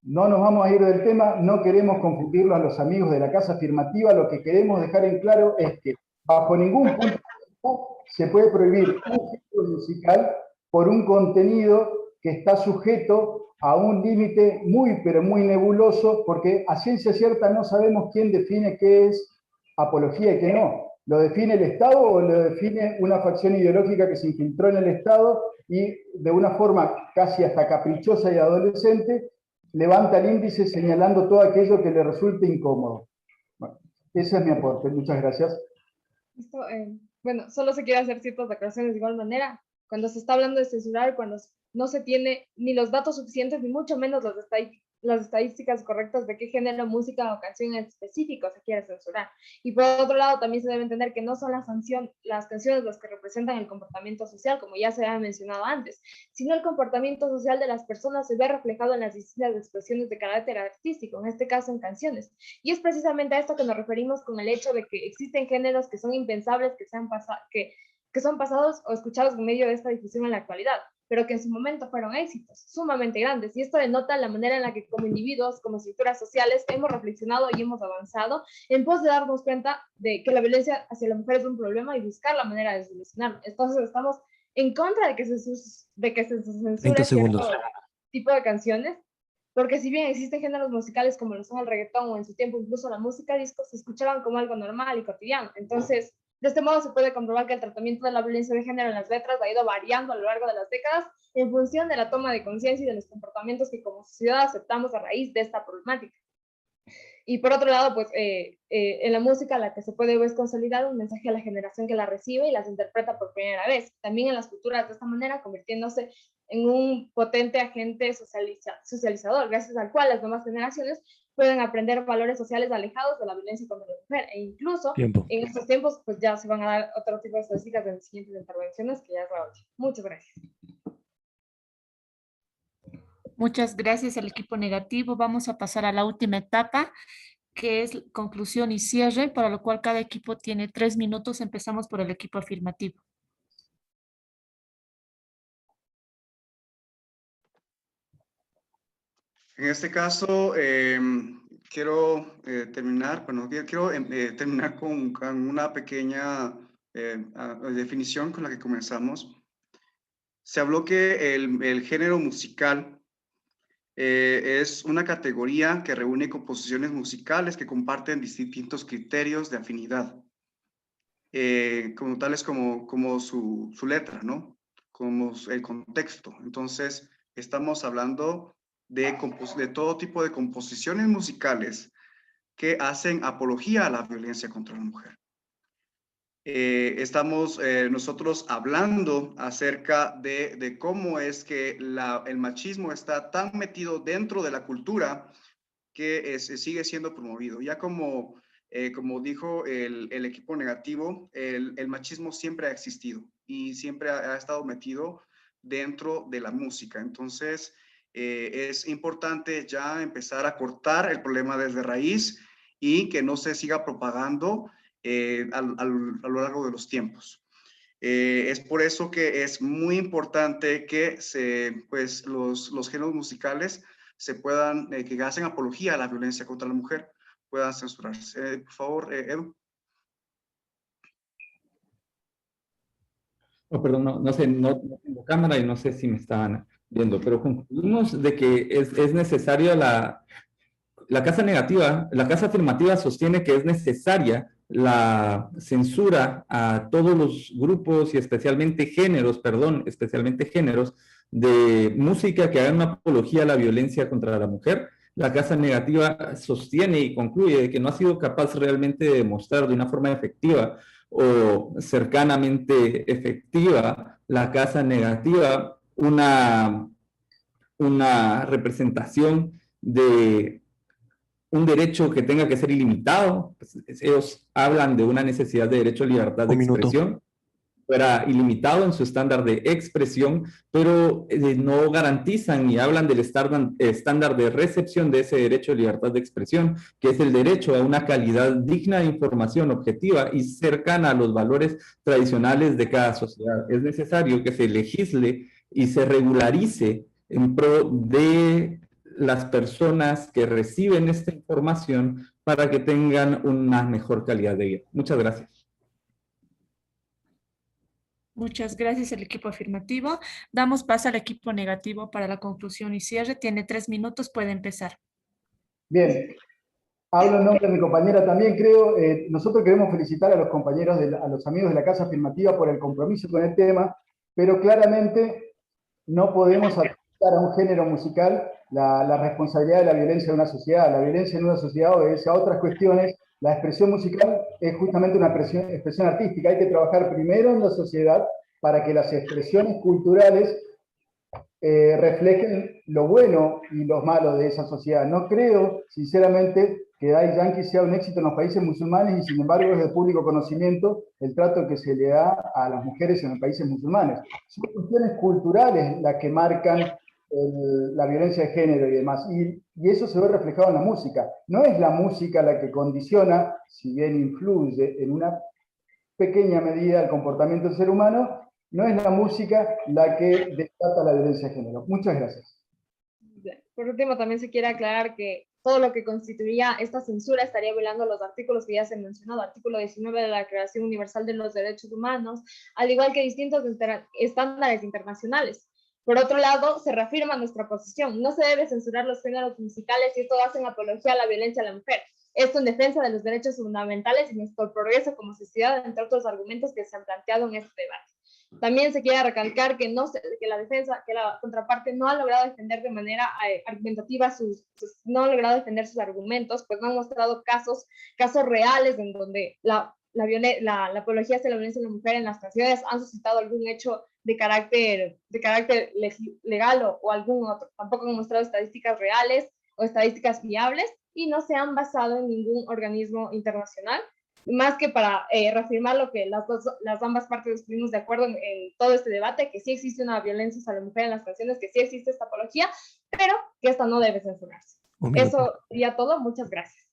No nos vamos a ir del tema, no queremos confundirlo a los amigos de la Casa Afirmativa, lo que queremos dejar en claro es que bajo ningún punto de vista se puede prohibir un género musical por un contenido que está sujeto a un límite muy, pero muy nebuloso, porque a ciencia cierta no sabemos quién define qué es apología y qué no. ¿Lo define el Estado o lo define una facción ideológica que se infiltró en el Estado y de una forma casi hasta caprichosa y adolescente levanta el índice señalando todo aquello que le resulte incómodo? Bueno, ese es mi aporte. Muchas gracias. Esto, bueno, solo se quiere hacer ciertas declaraciones de igual manera. Cuando se está hablando de censurar, cuando no se tiene ni los datos suficientes, ni mucho menos las estadísticas correctas de qué género, música o canción en específico se quiere censurar. Y por otro lado, también se debe entender que no son las canciones las que representan el comportamiento social, como ya se había mencionado antes, sino el comportamiento social de las personas se ve reflejado en las distintas expresiones de carácter artístico, en este caso en canciones. Y es precisamente a esto que nos referimos con el hecho de que existen géneros que son impensables, que son pasados o escuchados en medio de esta difusión en la actualidad. pero que en su momento fueron éxitos sumamente grandes. Y esto denota la manera en la que como individuos, como estructuras sociales, hemos reflexionado y hemos avanzado en pos de darnos cuenta de que la violencia hacia la mujer es un problema y buscar la manera de solucionarlo. Entonces estamos en contra de que se censure cierto tipo de canciones, porque si bien existen géneros musicales como lo son el reggaetón o en su tiempo incluso la música disco, se escuchaban como algo normal y cotidiano. Entonces, de este modo se puede comprobar que el tratamiento de la violencia de género en las letras ha ido variando a lo largo de las décadas en función de la toma de conciencia y de los comportamientos que como sociedad aceptamos a raíz de esta problemática. Y por otro lado, pues en la música la que se puede ver es consolidar un mensaje a la generación que la recibe y las interpreta por primera vez. También en las culturas de esta manera, convirtiéndose en un potente agente socializador, gracias al cual las nuevas generaciones pueden aprender valores sociales alejados de la violencia contra la mujer. E incluso en estos tiempos, pues ya se van a dar otro tipo de estadísticas en las siguientes intervenciones, que ya es la última. Muchas gracias. Muchas gracias al equipo negativo. Vamos a pasar a la última etapa, que es conclusión y cierre, para lo cual cada equipo tiene 3 minutos. Empezamos por el equipo afirmativo. En este caso, quiero terminar con una pequeña definición con la que comenzamos. Se habló que el género musical es una categoría que reúne composiciones musicales que comparten distintos criterios de afinidad, como tales como su letra, ¿no? Como el contexto. Entonces, estamos hablando de todo tipo de composiciones musicales que hacen apología a la violencia contra la mujer. Estamos nosotros hablando acerca de cómo es que el machismo está tan metido dentro de la cultura que sigue siendo promovido. Ya como dijo el equipo negativo, el machismo siempre ha existido y siempre ha estado metido dentro de la música. Entonces, es importante ya empezar a cortar el problema desde raíz y que no se siga propagando a lo largo de los tiempos. Es por eso que es muy importante que los géneros musicales se puedan, que hacen apología a la violencia contra la mujer, puedan censurarse. Por favor, Edu. Oh, perdón, no sé, no tengo cámara y no sé si me estaban viendo, pero concluimos de que es necesaria la casa negativa, la casa afirmativa sostiene que es necesaria la censura a todos los grupos y especialmente géneros de música que hagan una apología a la violencia contra la mujer. La casa negativa sostiene y concluye de que no ha sido capaz realmente de demostrar de una forma efectiva o cercanamente efectiva la casa negativa una representación de un derecho que tenga que ser ilimitado. Pues ellos hablan de una necesidad de derecho a libertad de expresión, fuera ilimitado en su estándar de expresión, pero no garantizan ni hablan del estándar de recepción de ese derecho a libertad de expresión, que es el derecho a una calidad digna de información objetiva y cercana a los valores tradicionales de cada sociedad. Es necesario que se legisle y se regularice en pro de las personas que reciben esta información para que tengan una mejor calidad de vida. Muchas gracias. Muchas gracias al equipo afirmativo. Damos paso al equipo negativo para la conclusión y cierre. Tiene 3 minutos, puede empezar. Bien, hablo en nombre de mi compañera también, creo. Nosotros queremos felicitar a los compañeros, a los amigos de la Casa Afirmativa por el compromiso con el tema, pero claramente no podemos atribuir a un género musical la responsabilidad de la violencia de una sociedad. La violencia en una sociedad obedece a otras cuestiones. La expresión musical es justamente una expresión artística. Hay que trabajar primero en la sociedad para que las expresiones culturales reflejen lo bueno y lo malo de esa sociedad. No creo, sinceramente, que Daddy Yankee sea un éxito en los países musulmanes y, sin embargo, es de público conocimiento el trato que se le da a las mujeres en los países musulmanes. Son cuestiones culturales las que marcan la violencia de género y demás, y eso se ve reflejado en la música. No es la música la que condiciona, si bien influye en una pequeña medida el comportamiento del ser humano, No es la música la que desata la violencia de género. Muchas gracias. Por último, también se quiere aclarar que todo lo que constituiría esta censura estaría violando los artículos que ya se han mencionado, artículo 19 de la Declaración Universal de los Derechos Humanos, al igual que distintos estándares internacionales. Por otro lado, se reafirma nuestra posición. No se debe censurar los géneros musicales y esto hace apología a la violencia a la mujer. Esto en defensa de los derechos fundamentales y nuestro progreso como sociedad, entre otros argumentos que se han planteado en este debate. También se quiere recalcar que la contraparte no ha logrado defender de manera argumentativa no ha logrado defender sus argumentos, pues no han mostrado casos reales en donde la apología hacia la violencia de la mujer en las canciones han suscitado algún hecho de carácter legal o algún otro. Tampoco han mostrado estadísticas reales o estadísticas fiables y no se han basado en ningún organismo internacional, más que para reafirmar lo que las ambas partes estuvimos de acuerdo en todo este debate, que sí existe una violencia hacia la mujer en las canciones, que sí existe esta apología, pero que esta no debe censurarse. Eso sería todo. Muchas gracias.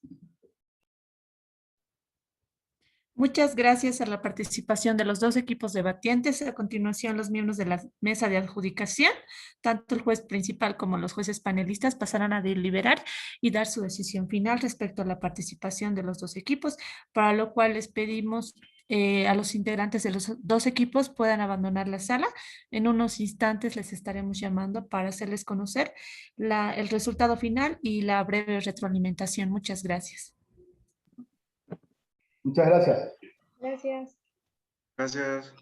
Muchas gracias a la participación de los dos equipos debatientes. A continuación, los miembros de la mesa de adjudicación, tanto el juez principal como los jueces panelistas, pasarán a deliberar y dar su decisión final respecto a la participación de los dos equipos, para lo cual les pedimos a los integrantes de los dos equipos puedan abandonar la sala. En unos instantes les estaremos llamando para hacerles conocer el resultado final y la breve retroalimentación. Muchas gracias. Muchas gracias. Gracias. Gracias.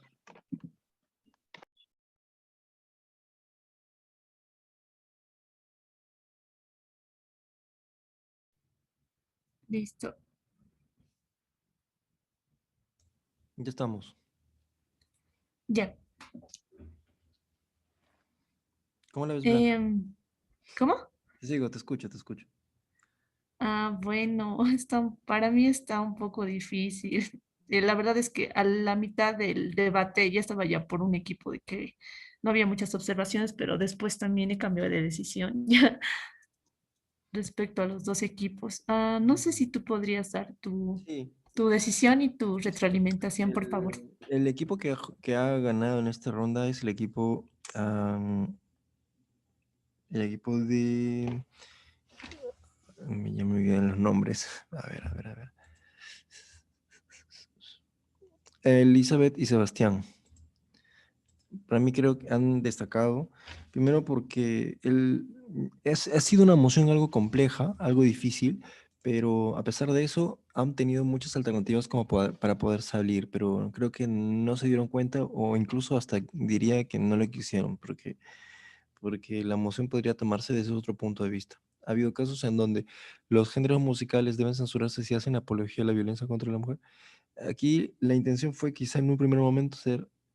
Listo. Ya estamos. Ya. ¿Cómo la ves, Blanca? ¿Cómo? Te sigo, te escucho, te escucho. Bueno, para mí está un poco difícil. La verdad es que a la mitad del debate ya estaba ya por un equipo de que no había muchas observaciones, pero después también he cambiado de decisión ya respecto a los dos equipos. No sé si tú podrías dar Sí, tu decisión y tu retroalimentación, por favor. el equipo que ha ganado en esta ronda es el equipo de... Ya me olvidan los nombres. A ver. Elizabeth y Sebastián. Para mí creo que han destacado, primero porque ha sido una moción algo compleja, algo difícil, pero a pesar de eso han tenido muchas alternativas como para poder salir, pero creo que no se dieron cuenta o incluso hasta diría que no lo quisieron, porque la moción podría tomarse desde otro punto de vista. Ha habido casos en donde los géneros musicales deben censurarse si hacen apología a la violencia contra la mujer. Aquí la intención fue quizá en un primer momento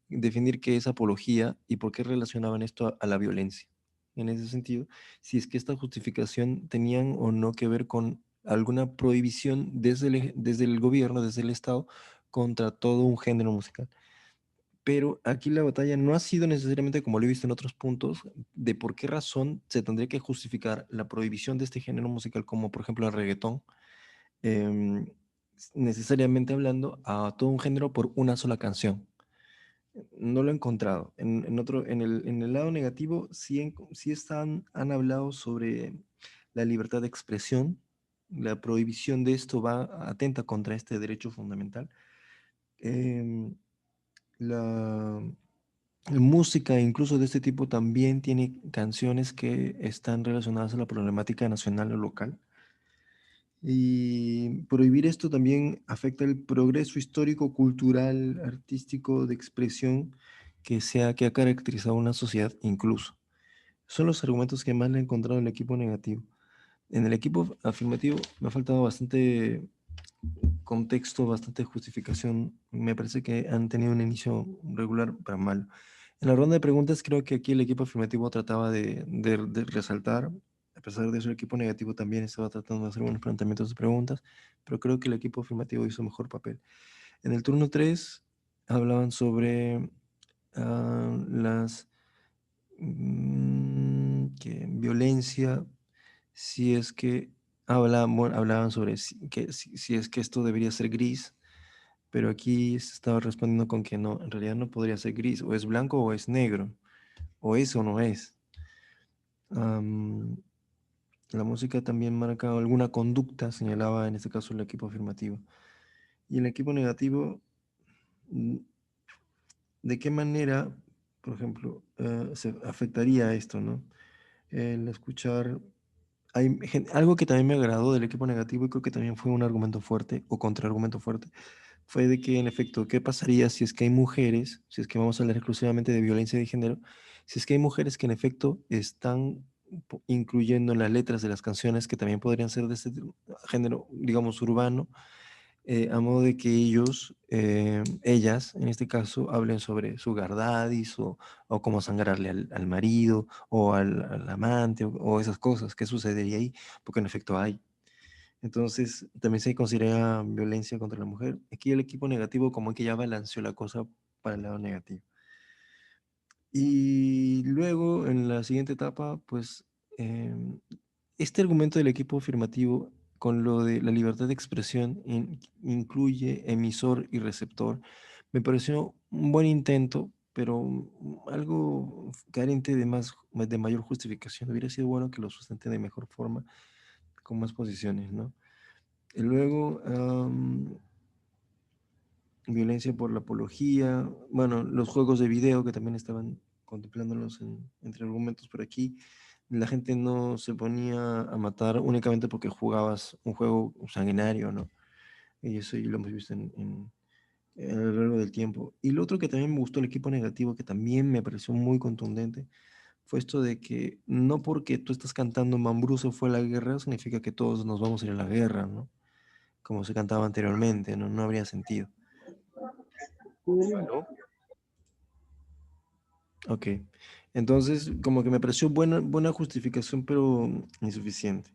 definir qué es apología y por qué relacionaban esto a la violencia. En ese sentido, si es que esta justificación tenían o no que ver con alguna prohibición desde el gobierno, desde el Estado, contra todo un género musical. Pero aquí la batalla no ha sido necesariamente, como lo he visto en otros puntos, de por qué razón se tendría que justificar la prohibición de este género musical, como por ejemplo el reggaetón, em, necesariamente hablando a todo un género por una sola canción. No lo he encontrado. En el lado negativo, sí han hablado sobre la libertad de expresión. La prohibición de esto atenta contra este derecho fundamental. Em, la música, incluso de este tipo, también tiene canciones que están relacionadas a la problemática nacional o local. Y prohibir esto también afecta el progreso histórico, cultural, artístico, de expresión que ha caracterizado una sociedad incluso. Son los argumentos que más le he encontrado en el equipo negativo. En el equipo afirmativo me ha faltado bastante contexto, bastante justificación. Me parece que han tenido un inicio regular para mal. En la ronda de preguntas creo que aquí el equipo afirmativo trataba de resaltar, a pesar de eso el equipo negativo también estaba tratando de hacer unos planteamientos de preguntas, pero creo que el equipo afirmativo hizo mejor papel. En el turno 3 hablaban sobre violencia, si es que hablaban sobre si es que esto debería ser gris, pero aquí se estaba respondiendo con que no, en realidad no podría ser gris, o es blanco o es negro, o no es. Am, la música también marca alguna conducta, señalaba en este caso el equipo afirmativo. Y el equipo negativo, mm, ¿de qué manera, por ejemplo, se afectaría esto, ¿no? El escuchar, algo que también me agradó del equipo negativo y creo que también fue un argumento fuerte o contraargumento fuerte, fue de que en efecto, ¿qué pasaría si es que hay mujeres, si es que vamos a hablar exclusivamente de violencia de género, si es que hay mujeres que en efecto están incluyendo en las letras de las canciones que también podrían ser de este género, digamos, urbano, a modo de que ellas, en este caso, hablen sobre sugar daddies o cómo sangrarle al marido o al amante o esas cosas, qué sucedería ahí, porque en efecto hay. Entonces, también se considera violencia contra la mujer. Aquí el equipo negativo como que ya balanceó la cosa para el lado negativo. Y luego, en la siguiente etapa, pues, este argumento del equipo afirmativo con lo de la libertad de expresión incluye emisor y receptor. Me pareció un buen intento, pero algo carente de mayor justificación. Hubiera sido bueno que lo sustente de mejor forma, con más posiciones, ¿no? Y luego, violencia por la apología, bueno, los juegos de video que también estaban contemplándolos entre argumentos por aquí. La gente no se ponía a matar únicamente porque jugabas un juego sanguinario, ¿no? Y eso ya lo hemos visto a lo largo del tiempo. Y lo otro que también me gustó el equipo negativo, que también me pareció muy contundente, fue esto de que no porque tú estás cantando Mambrú se fue a la guerra, significa que todos nos vamos a ir a la guerra, ¿no? Como se cantaba anteriormente, ¿no? No habría sentido. ¿Aló? Ok. Entonces, como que me pareció buena justificación, pero insuficiente.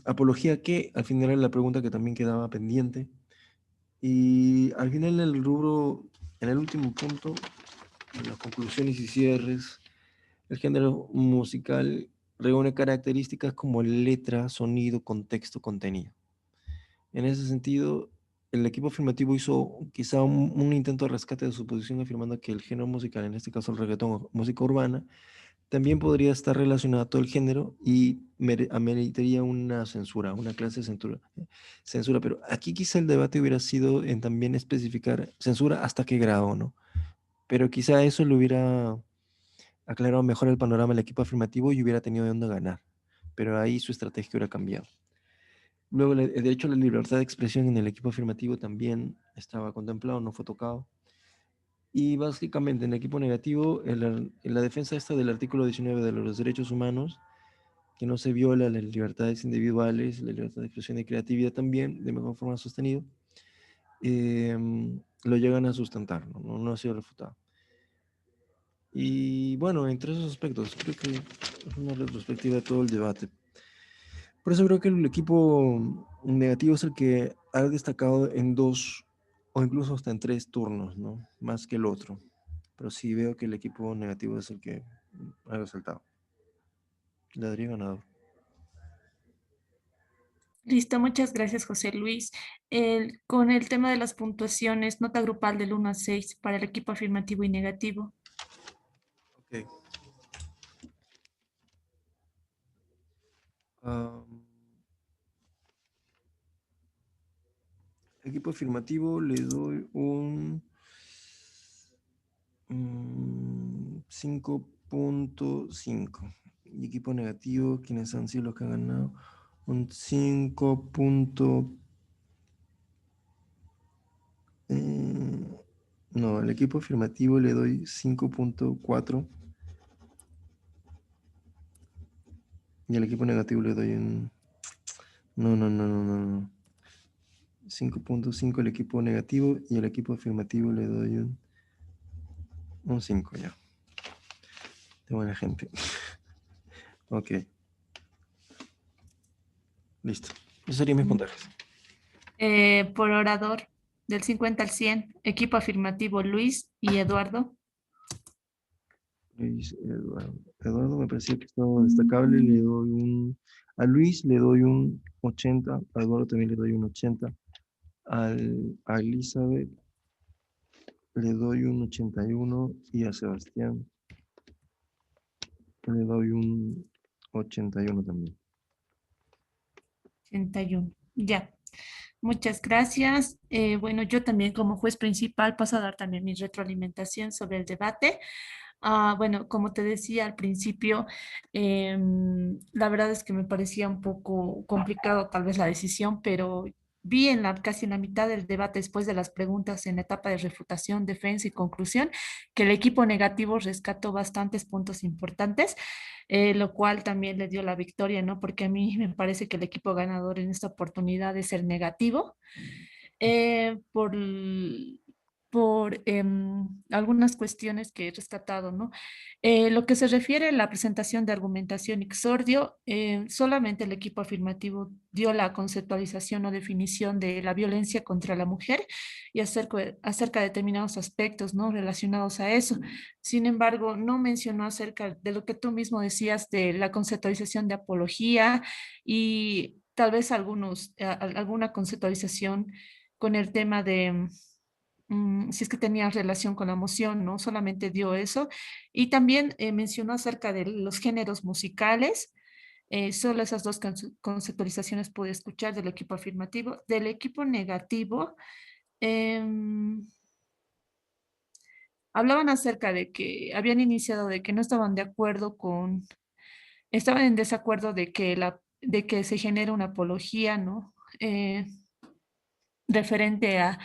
¿Apología qué? Al final era la pregunta que también quedaba pendiente. Y al final el rubro, en el último punto, en las conclusiones y cierres, el género musical reúne características como letra, sonido, contexto, contenido. En ese sentido, el equipo afirmativo hizo quizá un intento de rescate de su posición afirmando que el género musical, en este caso el reggaetón o música urbana, también podría estar relacionado a todo el género y ameritaría una censura, una clase de censura. Pero aquí quizá el debate hubiera sido en también especificar censura hasta qué grado, ¿no? Pero quizá eso le hubiera aclarado mejor el panorama al equipo afirmativo y hubiera tenido de dónde ganar. Pero ahí su estrategia hubiera cambiado. Luego, de hecho, la libertad de expresión en el equipo afirmativo también estaba contemplado, no fue tocado. Y básicamente en el equipo negativo, en la defensa esta del artículo 19 de los derechos humanos, que no se viola las libertades individuales, la libertad de expresión y creatividad también, de mejor forma sostenido, lo llegan a sustentar, no ha sido refutado. Y bueno, entre esos aspectos, creo que es una retrospectiva de todo el debate. Por eso creo que el equipo negativo es el que ha destacado en 2 o incluso hasta en 3 turnos, ¿no? Más que el otro. Pero sí veo que el equipo negativo es el que ha resaltado. Le daría ganador. Listo, muchas gracias, José Luis. Con el tema de las puntuaciones, nota grupal del 1 al 6 para el equipo afirmativo y negativo. Ok. Equipo afirmativo le doy un 5.5. Y equipo negativo, quienes han sido los que han ganado, un 5. No, al equipo afirmativo le doy 5.4 y al equipo negativo le doy un... No. 5.5 al equipo negativo y al equipo afirmativo le doy un 5 ya. De buena gente. Ok. Listo. Esos serían mis puntajes. Por orador, del 50 al 100, equipo afirmativo Luis y Eduardo. Luis, Eduardo. Eduardo me pareció que estaba destacable. A Luis le doy un 80. A Eduardo también le doy un 80. A Elizabeth le doy un 81 y a Sebastián le doy un 81 también. 81. Ya. Muchas gracias. Bueno, yo también como juez principal paso a dar también mi retroalimentación sobre el debate. Bueno, como te decía al principio, la verdad es que me parecía un poco complicado tal vez la decisión, pero vi casi en la mitad del debate, después de las preguntas en la etapa de refutación, defensa y conclusión, que el equipo negativo rescató bastantes puntos importantes, lo cual también le dio la victoria, ¿no? Porque a mí me parece que el equipo ganador en esta oportunidad es el negativo eh, por, por algunas cuestiones que he rescatado, ¿no? Lo que se refiere a la presentación de argumentación y exordio, solamente el equipo afirmativo dio la conceptualización o definición de la violencia contra la mujer y acerca de determinados aspectos, ¿no? Relacionados a eso. Sin embargo, no mencionó acerca de lo que tú mismo decías de la conceptualización de apología y tal vez alguna conceptualización con el tema de si es que tenía relación con la emoción, ¿no? Solamente dio eso. Y también mencionó acerca de los géneros musicales. Solo esas dos conceptualizaciones pude escuchar del equipo afirmativo. Del equipo negativo, em, hablaban acerca de que habían iniciado de que no estaban de acuerdo estaban en desacuerdo de que se genere una apología, ¿no? Referente a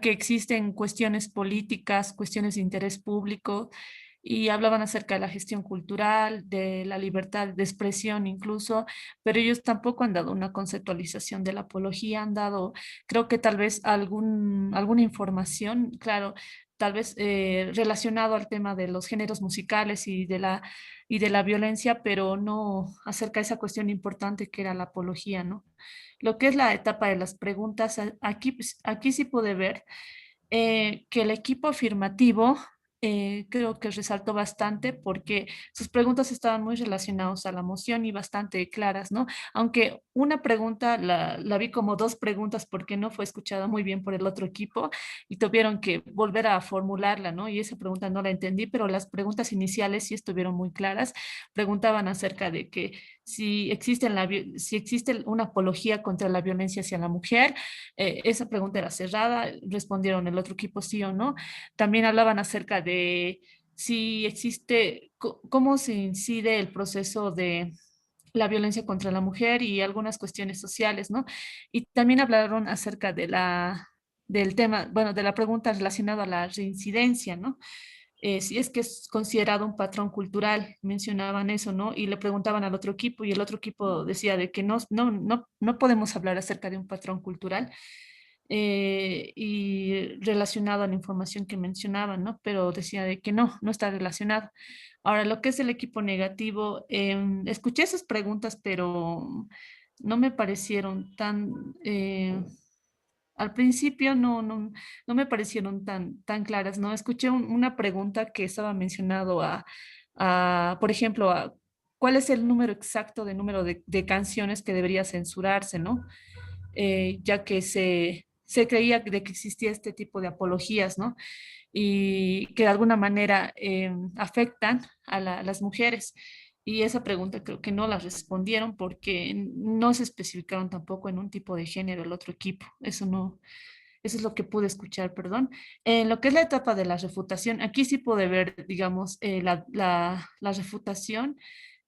que existen cuestiones políticas, cuestiones de interés público, y hablaban acerca de la gestión cultural, de la libertad de expresión incluso, pero ellos tampoco han dado una conceptualización de la apología, han dado, creo que tal vez alguna información, claro, tal vez relacionado al tema de los géneros musicales y de la violencia, pero no acerca de esa cuestión importante que era la apología, ¿no? Lo que es la etapa de las preguntas, aquí, aquí sí pude ver que el equipo afirmativo creo que resaltó bastante porque sus preguntas estaban muy relacionadas a la emoción y bastante claras, ¿no? Aunque una pregunta la vi como dos preguntas porque no fue escuchada muy bien por el otro equipo y tuvieron que volver a formularla, ¿no? Y esa pregunta no la entendí, pero las preguntas iniciales sí estuvieron muy claras. Preguntaban acerca de que si existe una apología contra la violencia hacia la mujer, esa pregunta era cerrada, respondieron el otro equipo sí o no. También hablaban acerca de si existe, cómo se incide el proceso de la violencia contra la mujer y algunas cuestiones sociales, ¿no? Y también hablaron acerca de del tema, bueno, de la pregunta relacionada a la reincidencia, ¿no? Si es que es considerado un patrón cultural, mencionaban eso, ¿no? Y le preguntaban al otro equipo y el otro equipo decía de que no podemos hablar acerca de un patrón cultural y relacionado a la información que mencionaban, ¿no? Pero decía de que no está relacionado. Ahora, lo que es el equipo negativo, escuché esas preguntas, pero no me parecieron al principio no me parecieron tan claras, ¿no? Escuché una pregunta que estaba mencionado por ejemplo, ¿cuál es el número exacto de número de canciones que debería censurarse, ¿no? Ya que se creía de que existía este tipo de apologías, ¿no? Y que de alguna manera afectan a las mujeres. Y esa pregunta creo que no la respondieron porque no se especificaron tampoco en un tipo de género el otro equipo. Eso es lo que pude escuchar, perdón. En lo que es la etapa de la refutación, aquí sí pude ver, digamos, la refutación,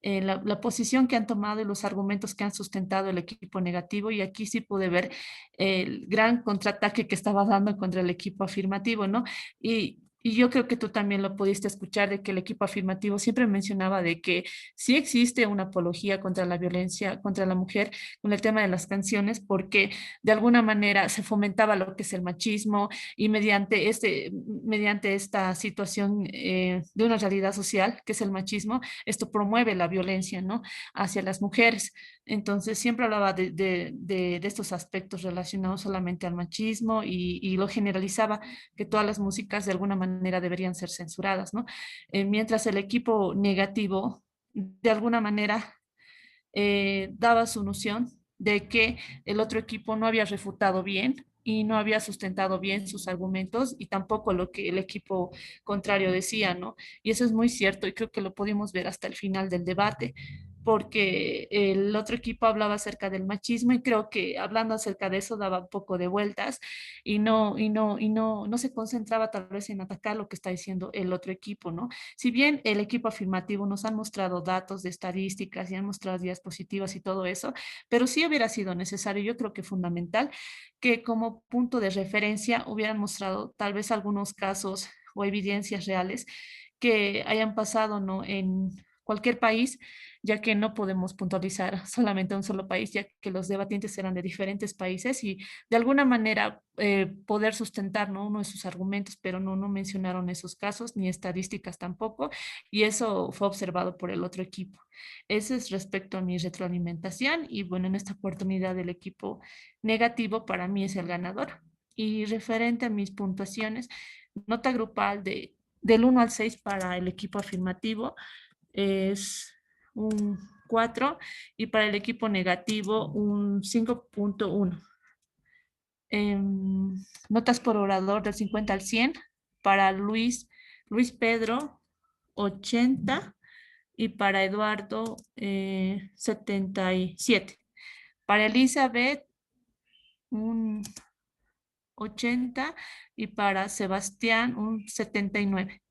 la posición que han tomado y los argumentos que han sustentado el equipo negativo, y aquí sí pude ver el gran contraataque que estaba dando contra el equipo afirmativo, ¿no? Y yo creo que tú también lo pudiste escuchar de que el equipo afirmativo siempre mencionaba de que sí existe una apología contra la violencia contra la mujer con el tema de las canciones, porque de alguna manera se fomentaba lo que es el machismo y mediante esta situación de una realidad social que es el machismo, esto promueve la violencia, ¿no? Hacia las mujeres. Entonces siempre hablaba de estos aspectos relacionados solamente al machismo y lo generalizaba que todas las músicas de alguna manera deberían ser censuradas, ¿no? Mientras el equipo negativo de alguna manera daba su noción de que el otro equipo no había refutado bien y no había sustentado bien sus argumentos y tampoco lo que el equipo contrario decía, ¿no? Y eso es muy cierto y creo que lo pudimos ver hasta el final del debate, porque el otro equipo hablaba acerca del machismo y creo que hablando acerca de eso daba un poco de vueltas y no se concentraba tal vez en atacar lo que está diciendo el otro equipo, ¿no? Si bien el equipo afirmativo nos han mostrado datos de estadísticas y han mostrado diapositivas y todo eso, pero sí hubiera sido necesario, yo creo que fundamental, que como punto de referencia hubieran mostrado tal vez algunos casos o evidencias reales que hayan pasado, ¿no? En cualquier país, ya que no podemos puntualizar solamente un solo país, ya que los debatientes eran de diferentes países y de alguna manera poder sustentar, ¿no? Uno de sus argumentos, pero no mencionaron esos casos ni estadísticas tampoco, y eso fue observado por el otro equipo. Eso es respecto a mi retroalimentación y bueno, en esta oportunidad el equipo negativo para mí es el ganador. Y referente a mis puntuaciones, nota grupal del 1 al 6 para el equipo afirmativo es un 4 y para el equipo negativo un 5.1. Notas por orador del 50 al 100 para Luis Pedro 80 y para Eduardo 77. Para Elizabeth un 80 y para Sebastián un 79.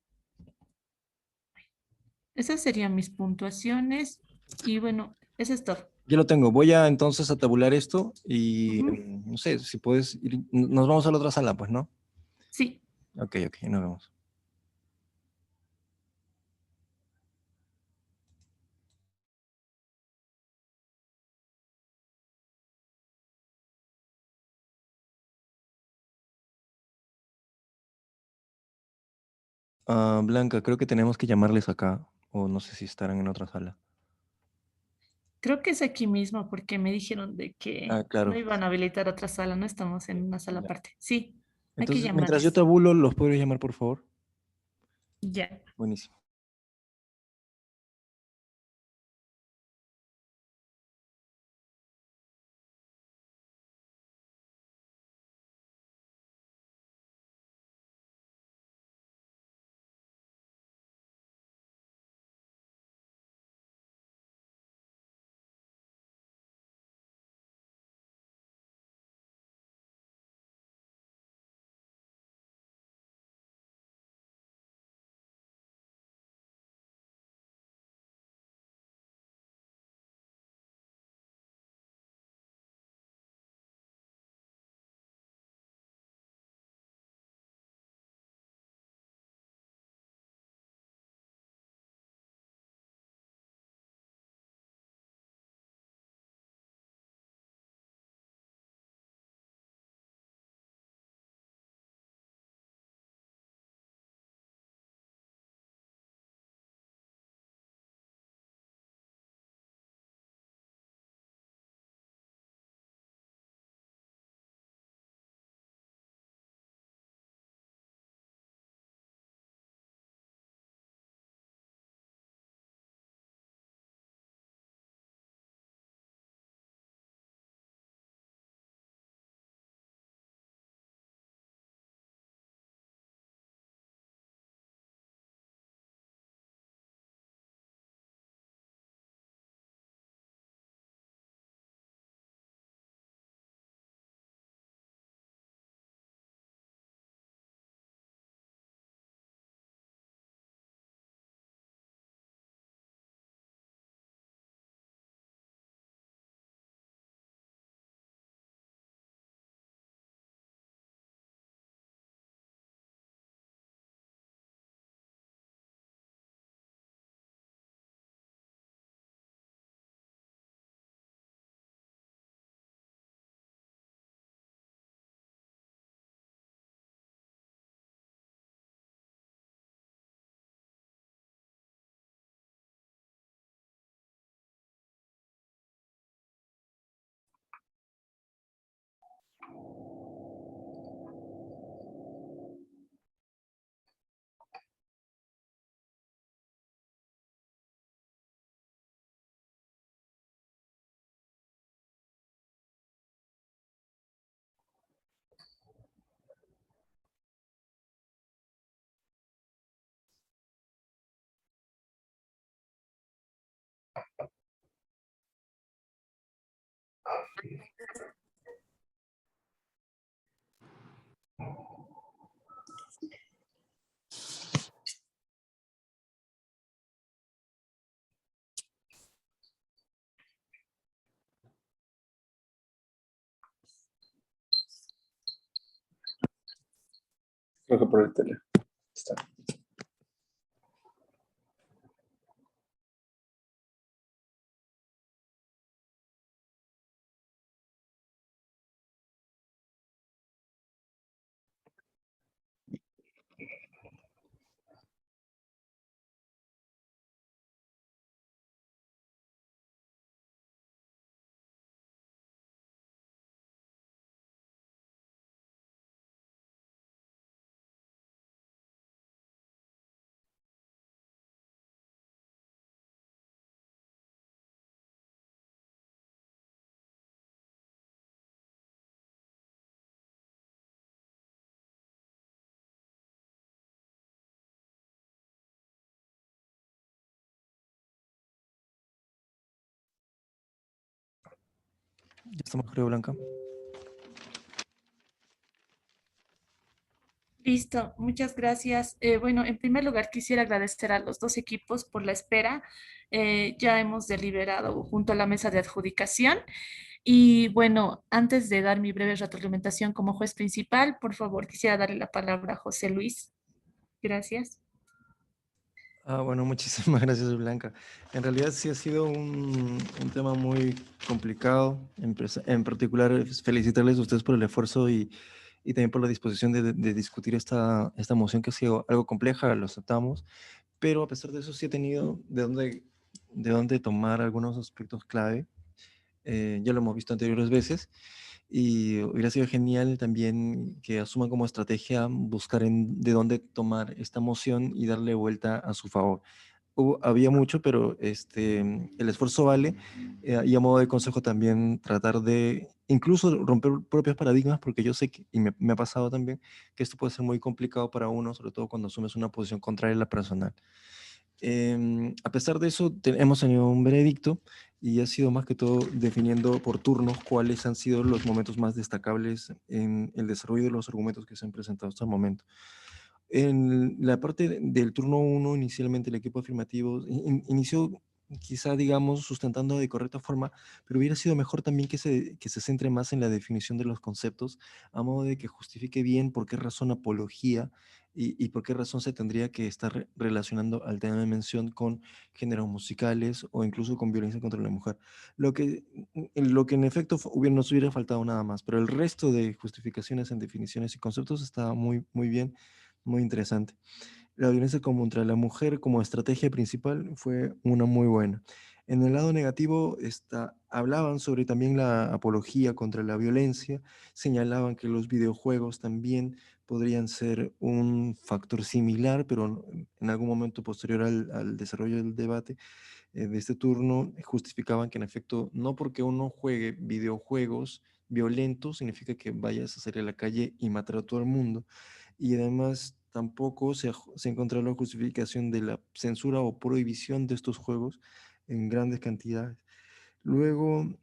Esas serían mis puntuaciones y bueno, eso es todo. Ya lo tengo. Voy a entonces a tabular esto y Ujú. no sé si puedes ir. Nos vamos a la otra sala, pues, ¿no? Sí. Ok, ok, nos vemos. Ah, Blanca, creo que tenemos que llamarles acá, o no sé si estarán en otra sala. Creo que es aquí mismo porque me dijeron de Ah, que no claro. iban a habilitar otra sala, no estamos en una sala Ya. aparte. Sí, hay que Entonces, mientras yo llamarles. tabulo, ¿los puedo llamar, por favor? Ya. Buenísimo. Creo que por el teléfono. Está. Ya estamos, creo, Blanca. Listo, muchas gracias. Bueno, en primer lugar quisiera agradecer a los dos equipos por la espera. Ya hemos deliberado junto a la mesa de adjudicación. Y bueno, antes de dar mi breve retroalimentación como juez principal, por favor, quisiera darle la palabra a José Luis. Gracias. Bueno, muchísimas gracias, Blanca. En realidad sí ha sido un tema muy complicado. En particular, felicitarles a ustedes por el esfuerzo y también por la disposición de discutir esta moción que ha sido algo compleja, lo aceptamos, pero a pesar de eso sí he tenido de dónde tomar algunos aspectos clave. Ya lo hemos visto anteriores veces y hubiera sido genial también que asuman como estrategia buscar de dónde tomar esta moción y darle vuelta a su favor. Había mucho, pero el esfuerzo vale, y a modo de consejo también tratar de incluso romper propios paradigmas, porque yo sé que, y me ha pasado también, que esto puede ser muy complicado para uno, sobre todo cuando asumes una posición contraria a la personal. A pesar de eso, hemos tenido un veredicto y ha sido más que todo definiendo por turnos cuáles han sido los momentos más destacables en el desarrollo de los argumentos que se han presentado hasta el momento. En la parte del turno 1, inicialmente el equipo afirmativo inició quizá, digamos, sustentando de correcta forma, pero hubiera sido mejor también que se centre más en la definición de los conceptos, a modo de que justifique bien por qué razón apología y por qué razón se tendría que estar relacionando al tema de mención con géneros musicales o incluso con violencia contra la mujer. Lo que en efecto nos hubiera faltado nada más, pero el resto de justificaciones en definiciones y conceptos estaba muy, muy bien, muy interesante. La violencia contra la mujer como estrategia principal fue una muy buena. En el lado negativo hablaban sobre también la apología contra la violencia, señalaban que los videojuegos también podrían ser un factor similar, pero en algún momento posterior al desarrollo del debate de este turno, justificaban que en efecto no porque uno juegue videojuegos violentos significa que vayas a salir a la calle y matar a todo el mundo, y además tampoco se encontró la justificación de la censura o prohibición de estos juegos en grandes cantidades. Luego,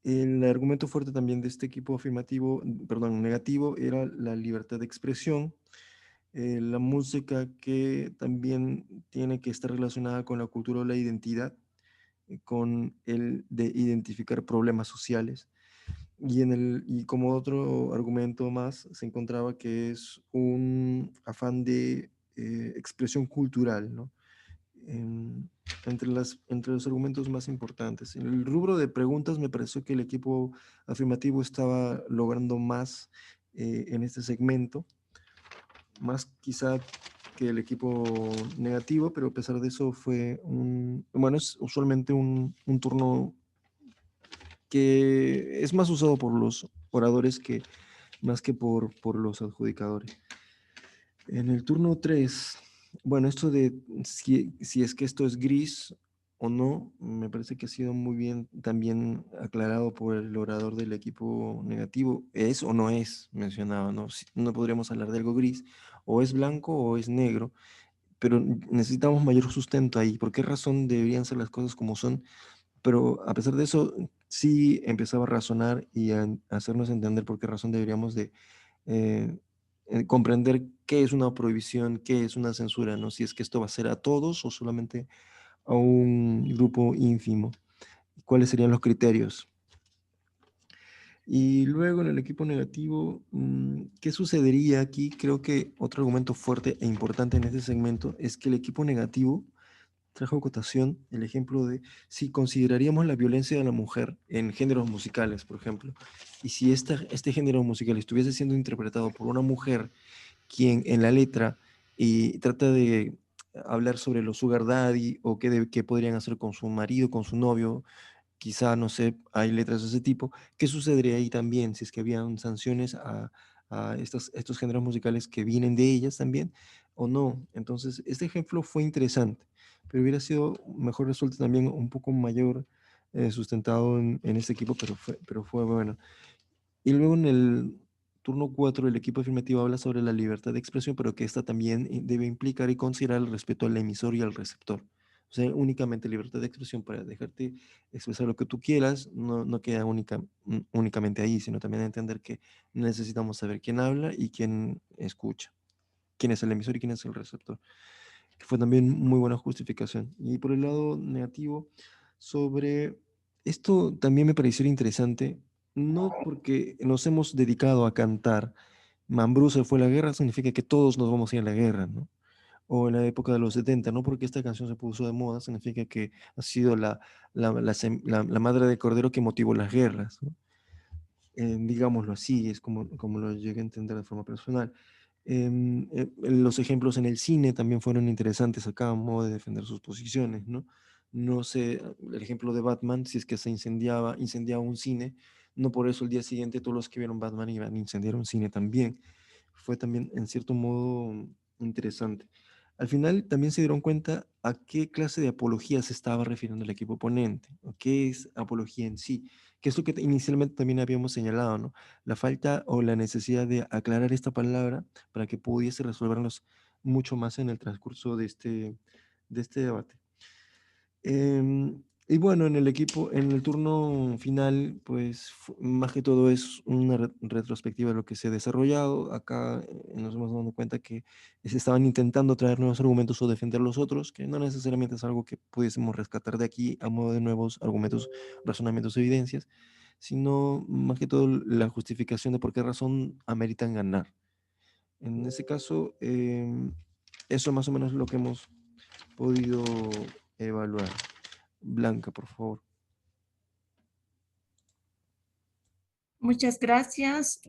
el argumento fuerte también de este equipo afirmativo, perdón, negativo, era la libertad de expresión, la música que también tiene que estar relacionada con la cultura o la identidad, con el de identificar problemas sociales. Y como otro argumento más se encontraba que es un afán de expresión cultural, ¿no? En- entre los argumentos más importantes. En el rubro de preguntas me pareció que el equipo afirmativo estaba logrando más en este segmento, más quizá que el equipo negativo, pero a pesar de eso bueno, es usualmente un turno que es más usado por los oradores más que por los adjudicadores. En el turno 3, bueno, esto de si es que esto es gris o no, me parece que ha sido muy bien también aclarado por el orador del equipo negativo. ¿Es o no es? Mencionaba, ¿no? No podríamos hablar de algo gris, o es blanco o es negro, pero necesitamos mayor sustento ahí. ¿Por qué razón deberían ser las cosas como son? pero a pesar de eso, sí empezaba a razonar y a hacernos entender por qué razón deberíamos de eh, comprender qué es una prohibición, qué es una censura, ¿no? Si es que esto va a ser a todos o solamente a un grupo ínfimo. ¿Cuáles serían los criterios? Y luego en el equipo negativo, ¿qué sucedería aquí? Creo que otro argumento fuerte e importante en este segmento es que el equipo negativo trajo a cotación el ejemplo de si consideraríamos la violencia de la mujer en géneros musicales, por ejemplo, y si este género musical estuviese siendo interpretado por una mujer quien en la letra y trata de hablar sobre los sugar daddy o qué podrían hacer con su marido, con su novio, quizá, no sé, hay letras de ese tipo, ¿qué sucedería ahí también si es que habían sanciones a estos géneros musicales que vienen de ellas también o no? Entonces, este ejemplo fue interesante, pero hubiera sido mejor resuelto también un poco mayor, sustentado en este equipo, pero fue bueno. Y luego en el turno 4 el equipo afirmativo habla sobre la libertad de expresión, pero que esta también debe implicar y considerar el respeto al emisor y al receptor. O sea, únicamente libertad de expresión para dejarte expresar lo que tú quieras, no queda únicamente ahí, sino también entender que necesitamos saber quién habla y quién escucha, quién es el emisor y quién es el receptor, que fue también muy buena justificación. Y por el lado negativo, sobre esto también me pareció interesante, no porque nos hemos dedicado a cantar, Mambrú se fue a la guerra, significa que todos nos vamos a ir a la guerra, ¿no? O en la época de los 70, no porque esta canción se puso de moda, significa que ha sido la madre de Cordero que motivó las guerras, ¿no? Digámoslo así, es como lo llegué a entender de forma personal. Los ejemplos en el cine también fueron interesantes acá, a modo de defender sus posiciones, ¿no? No sé, el ejemplo de Batman, si es que se incendiaba un cine, no por eso el día siguiente todos los que vieron Batman iban a incendiar un cine también. Fue también, en cierto modo, interesante. Al final también se dieron cuenta a qué clase de apología se estaba refiriendo el equipo oponente, o qué es apología en sí, que es lo que inicialmente también habíamos señalado, ¿no? La falta o la necesidad de aclarar esta palabra para que pudiese resolvernos mucho más en el transcurso de este debate. Y bueno, en el equipo, en el turno final, pues más que todo es una retrospectiva de lo que se ha desarrollado. Acá nos hemos dado cuenta que se estaban intentando traer nuevos argumentos o defender los otros, que no necesariamente es algo que pudiésemos rescatar de aquí a modo de nuevos argumentos, razonamientos, evidencias, sino más que todo la justificación de por qué razón ameritan ganar. En ese caso, eso más o menos es lo que hemos podido evaluar. Blanca, por favor. Muchas gracias.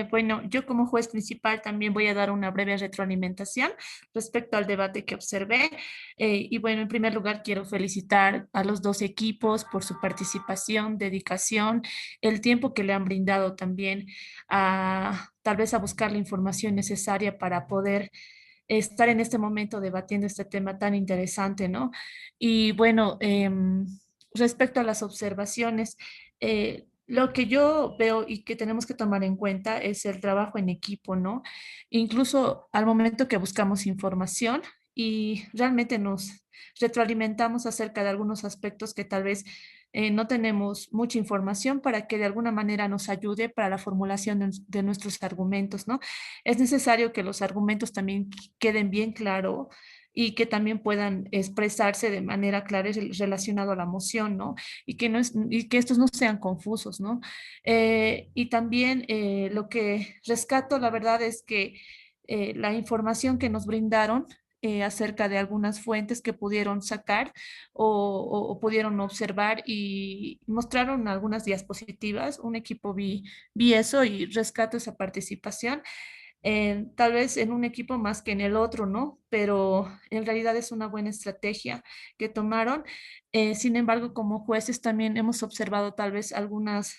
Bueno, yo como juez principal también voy a dar una breve retroalimentación respecto al debate que observé. Y bueno, en primer lugar quiero felicitar a los dos equipos por su participación, dedicación, el tiempo que le han brindado también a tal vez a buscar la información necesaria para poder estar en este momento debatiendo este tema tan interesante, ¿no? Y bueno, respecto a las observaciones, lo que yo veo y que tenemos que tomar en cuenta es el trabajo en equipo, ¿no? Incluso al momento que buscamos información y realmente nos retroalimentamos acerca de algunos aspectos que tal vez no tenemos mucha información para que de alguna manera nos ayude para la formulación de nuestros argumentos, ¿no? Es necesario que los argumentos también queden bien claros y que también puedan expresarse de manera clara relacionado a la moción, ¿no? Y que estos no sean confusos, ¿no? Y también lo que rescato, la verdad, es que la información que nos brindaron acerca de algunas fuentes que pudieron sacar o pudieron observar y mostraron algunas diapositivas. Un equipo vi eso y rescato esa participación. Tal vez en un equipo más que en el otro, ¿no? Pero en realidad es una buena estrategia que tomaron. Sin embargo, como jueces también hemos observado tal vez algunas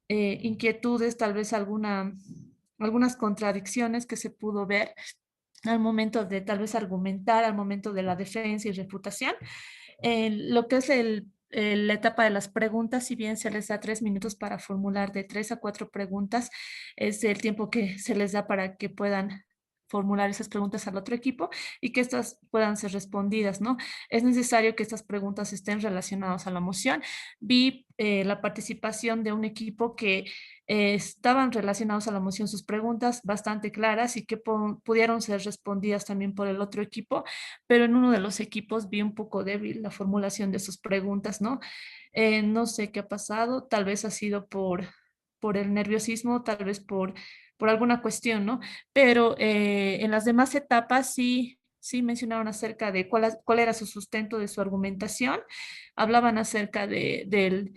inquietudes, tal vez algunas contradicciones que se pudo ver al momento de tal vez argumentar, al momento de la defensa y refutación. Lo que es la etapa de las preguntas, si bien se les da 3 minutos para formular de 3 a 4 preguntas, es el tiempo que se les da para que puedan formular esas preguntas al otro equipo y que estas puedan ser respondidas, ¿no? Es necesario que estas preguntas estén relacionadas a la moción. Vi la participación de un equipo que estaban relacionados a la moción sus preguntas bastante claras y que pudieron ser respondidas también por el otro equipo, pero en uno de los equipos vi un poco débil la formulación de sus preguntas, ¿no? No sé qué ha pasado, tal vez ha sido por el nerviosismo, tal vez por alguna cuestión, ¿no? Pero en las demás etapas sí mencionaron acerca de cuál era su sustento de su argumentación, hablaban acerca del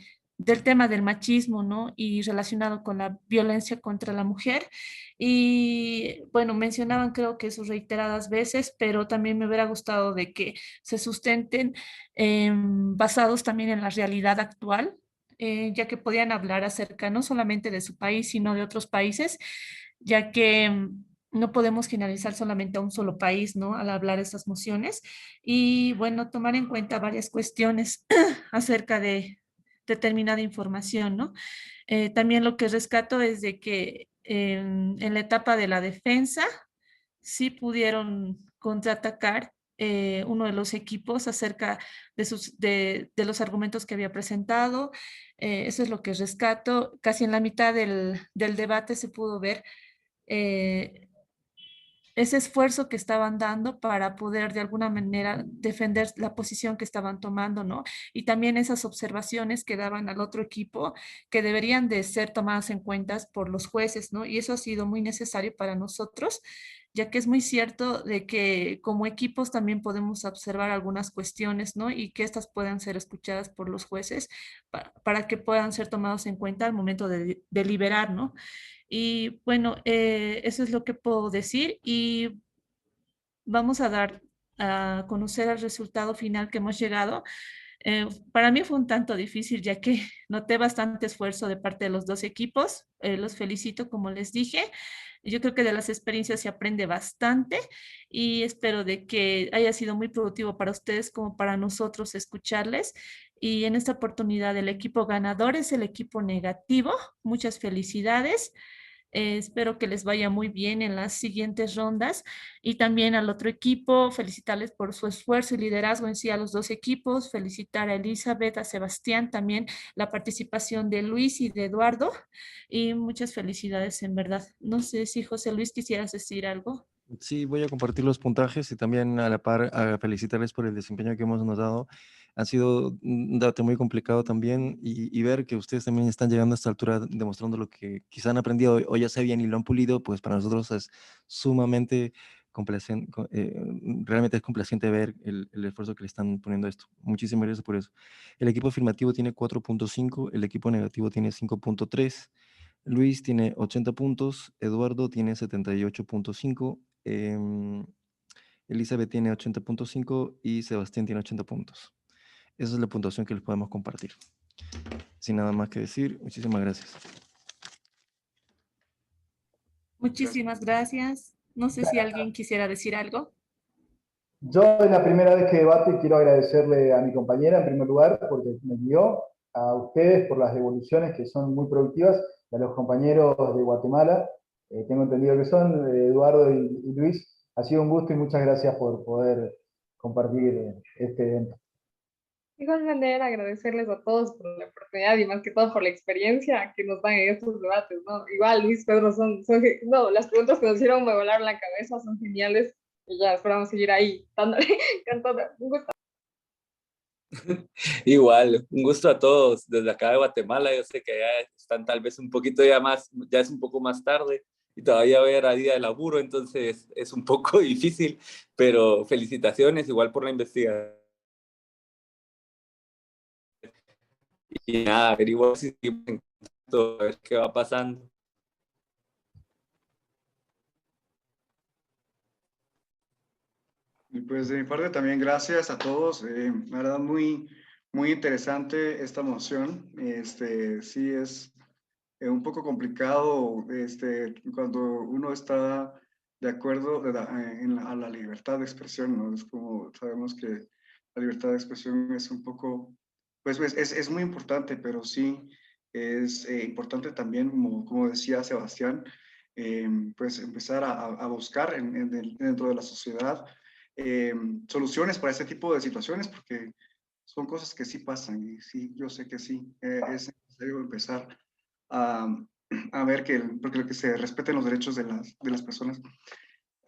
tema del machismo, ¿no? Y relacionado con la violencia contra la mujer. Y bueno, mencionaban creo que eso reiteradas veces, pero también me hubiera gustado de que se sustenten basados también en la realidad actual, ya que podían hablar acerca no solamente de su país, sino de otros países, ya que no podemos generalizar solamente a un solo país, ¿no? Al hablar de estas mociones. Y bueno, tomar en cuenta varias cuestiones acerca de determinada información, ¿no? También lo que rescato es de que en la etapa de la defensa sí pudieron contraatacar uno de los equipos acerca de los argumentos que había presentado. Eso es lo que rescato. Casi en la mitad del debate se pudo ver eh, ese esfuerzo que estaban dando para poder de alguna manera defender la posición que estaban tomando, ¿no? Y también esas observaciones que daban al otro equipo que deberían de ser tomadas en cuenta por los jueces, ¿no? Y eso ha sido muy necesario para nosotros, ya que es muy cierto de que como equipos también podemos observar algunas cuestiones, ¿no? Y que estas puedan ser escuchadas por los jueces para que puedan ser tomados en cuenta al momento de deliberar, ¿no? Y bueno, eso es lo que puedo decir y vamos a dar a conocer el resultado final que hemos llegado. Para mí fue un tanto difícil ya que noté bastante esfuerzo de parte de los dos equipos. Los felicito, como les dije. Yo creo que de las experiencias se aprende bastante y espero de que haya sido muy productivo para ustedes como para nosotros escucharles. Y en esta oportunidad el equipo ganador es el equipo negativo. Muchas felicidades. Espero que les vaya muy bien en las siguientes rondas y también al otro equipo, felicitarles por su esfuerzo y liderazgo en sí a los dos equipos, felicitar a Elizabeth, a Sebastián, también la participación de Luis y de Eduardo y muchas felicidades en verdad. No sé si José Luis quisieras decir algo. Sí, voy a compartir los puntajes y también a la par a felicitarles por el desempeño que hemos nos dado. Ha sido un debate muy complicado también y ver que ustedes también están llegando a esta altura demostrando lo que quizá han aprendido o ya sabían y lo han pulido, pues para nosotros es sumamente complacente, realmente es complaciente ver el esfuerzo que le están poniendo a esto. Muchísimas gracias por eso. El equipo afirmativo tiene 4.5, el equipo negativo tiene 5.3. Luis tiene 80 puntos, Eduardo tiene 78.5, Elizabeth tiene 80.5 y Sebastián tiene 80 puntos. Esa es la puntuación que les podemos compartir. Sin nada más que decir, muchísimas gracias. Muchísimas gracias. No sé si alguien quisiera decir algo. Yo es la primera vez que debate, quiero agradecerle a mi compañera en primer lugar porque me guió, a ustedes por las devoluciones que son muy productivas y a los compañeros de Guatemala, tengo entendido que son Eduardo y Luis. Ha sido un gusto y muchas gracias por poder compartir este evento. De igual manera, agradecerles a todos por la oportunidad y más que todo por la experiencia que nos dan en estos debates, ¿no? Igual, Luis, Pedro, no, las preguntas que nos hicieron me volaron la cabeza, son geniales y ya esperamos seguir ahí dándole con todo. Un gusto. Igual, un gusto a todos desde acá de Guatemala. Yo sé que ya están tal vez un poquito ya más, ya es un poco más tarde y todavía era día de laburo, entonces es un poco difícil, pero felicitaciones igual por la investigación. Y nada, averiguar si seguimos en contacto, a ver qué va pasando. Y pues de mi parte también gracias a todos. La verdad muy interesante esta moción. Sí es un poco complicado cuando uno está de acuerdo a la libertad de expresión, ¿no? Es como sabemos que la libertad de expresión es un poco, pues es muy importante, pero sí es importante también, como decía Sebastián, pues empezar a buscar dentro de la sociedad soluciones para este tipo de situaciones, porque son cosas que sí pasan y sí, yo sé que sí, es necesario empezar a ver porque se respeten los derechos de las personas.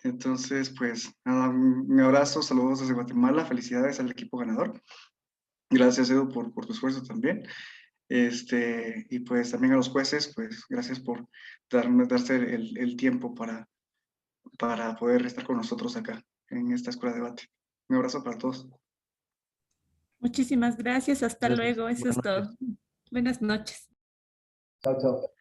Entonces, pues nada, un abrazo, saludos desde Guatemala, felicidades al equipo ganador. Gracias, Edu, por tu esfuerzo también. Y pues también a los jueces, pues gracias por darse el tiempo para poder estar con nosotros acá en esta escuela de debate. Un abrazo para todos. Muchísimas gracias. Hasta Gracias. luego. Eso Buenas es noches. todo. Buenas noches. Chao, chao.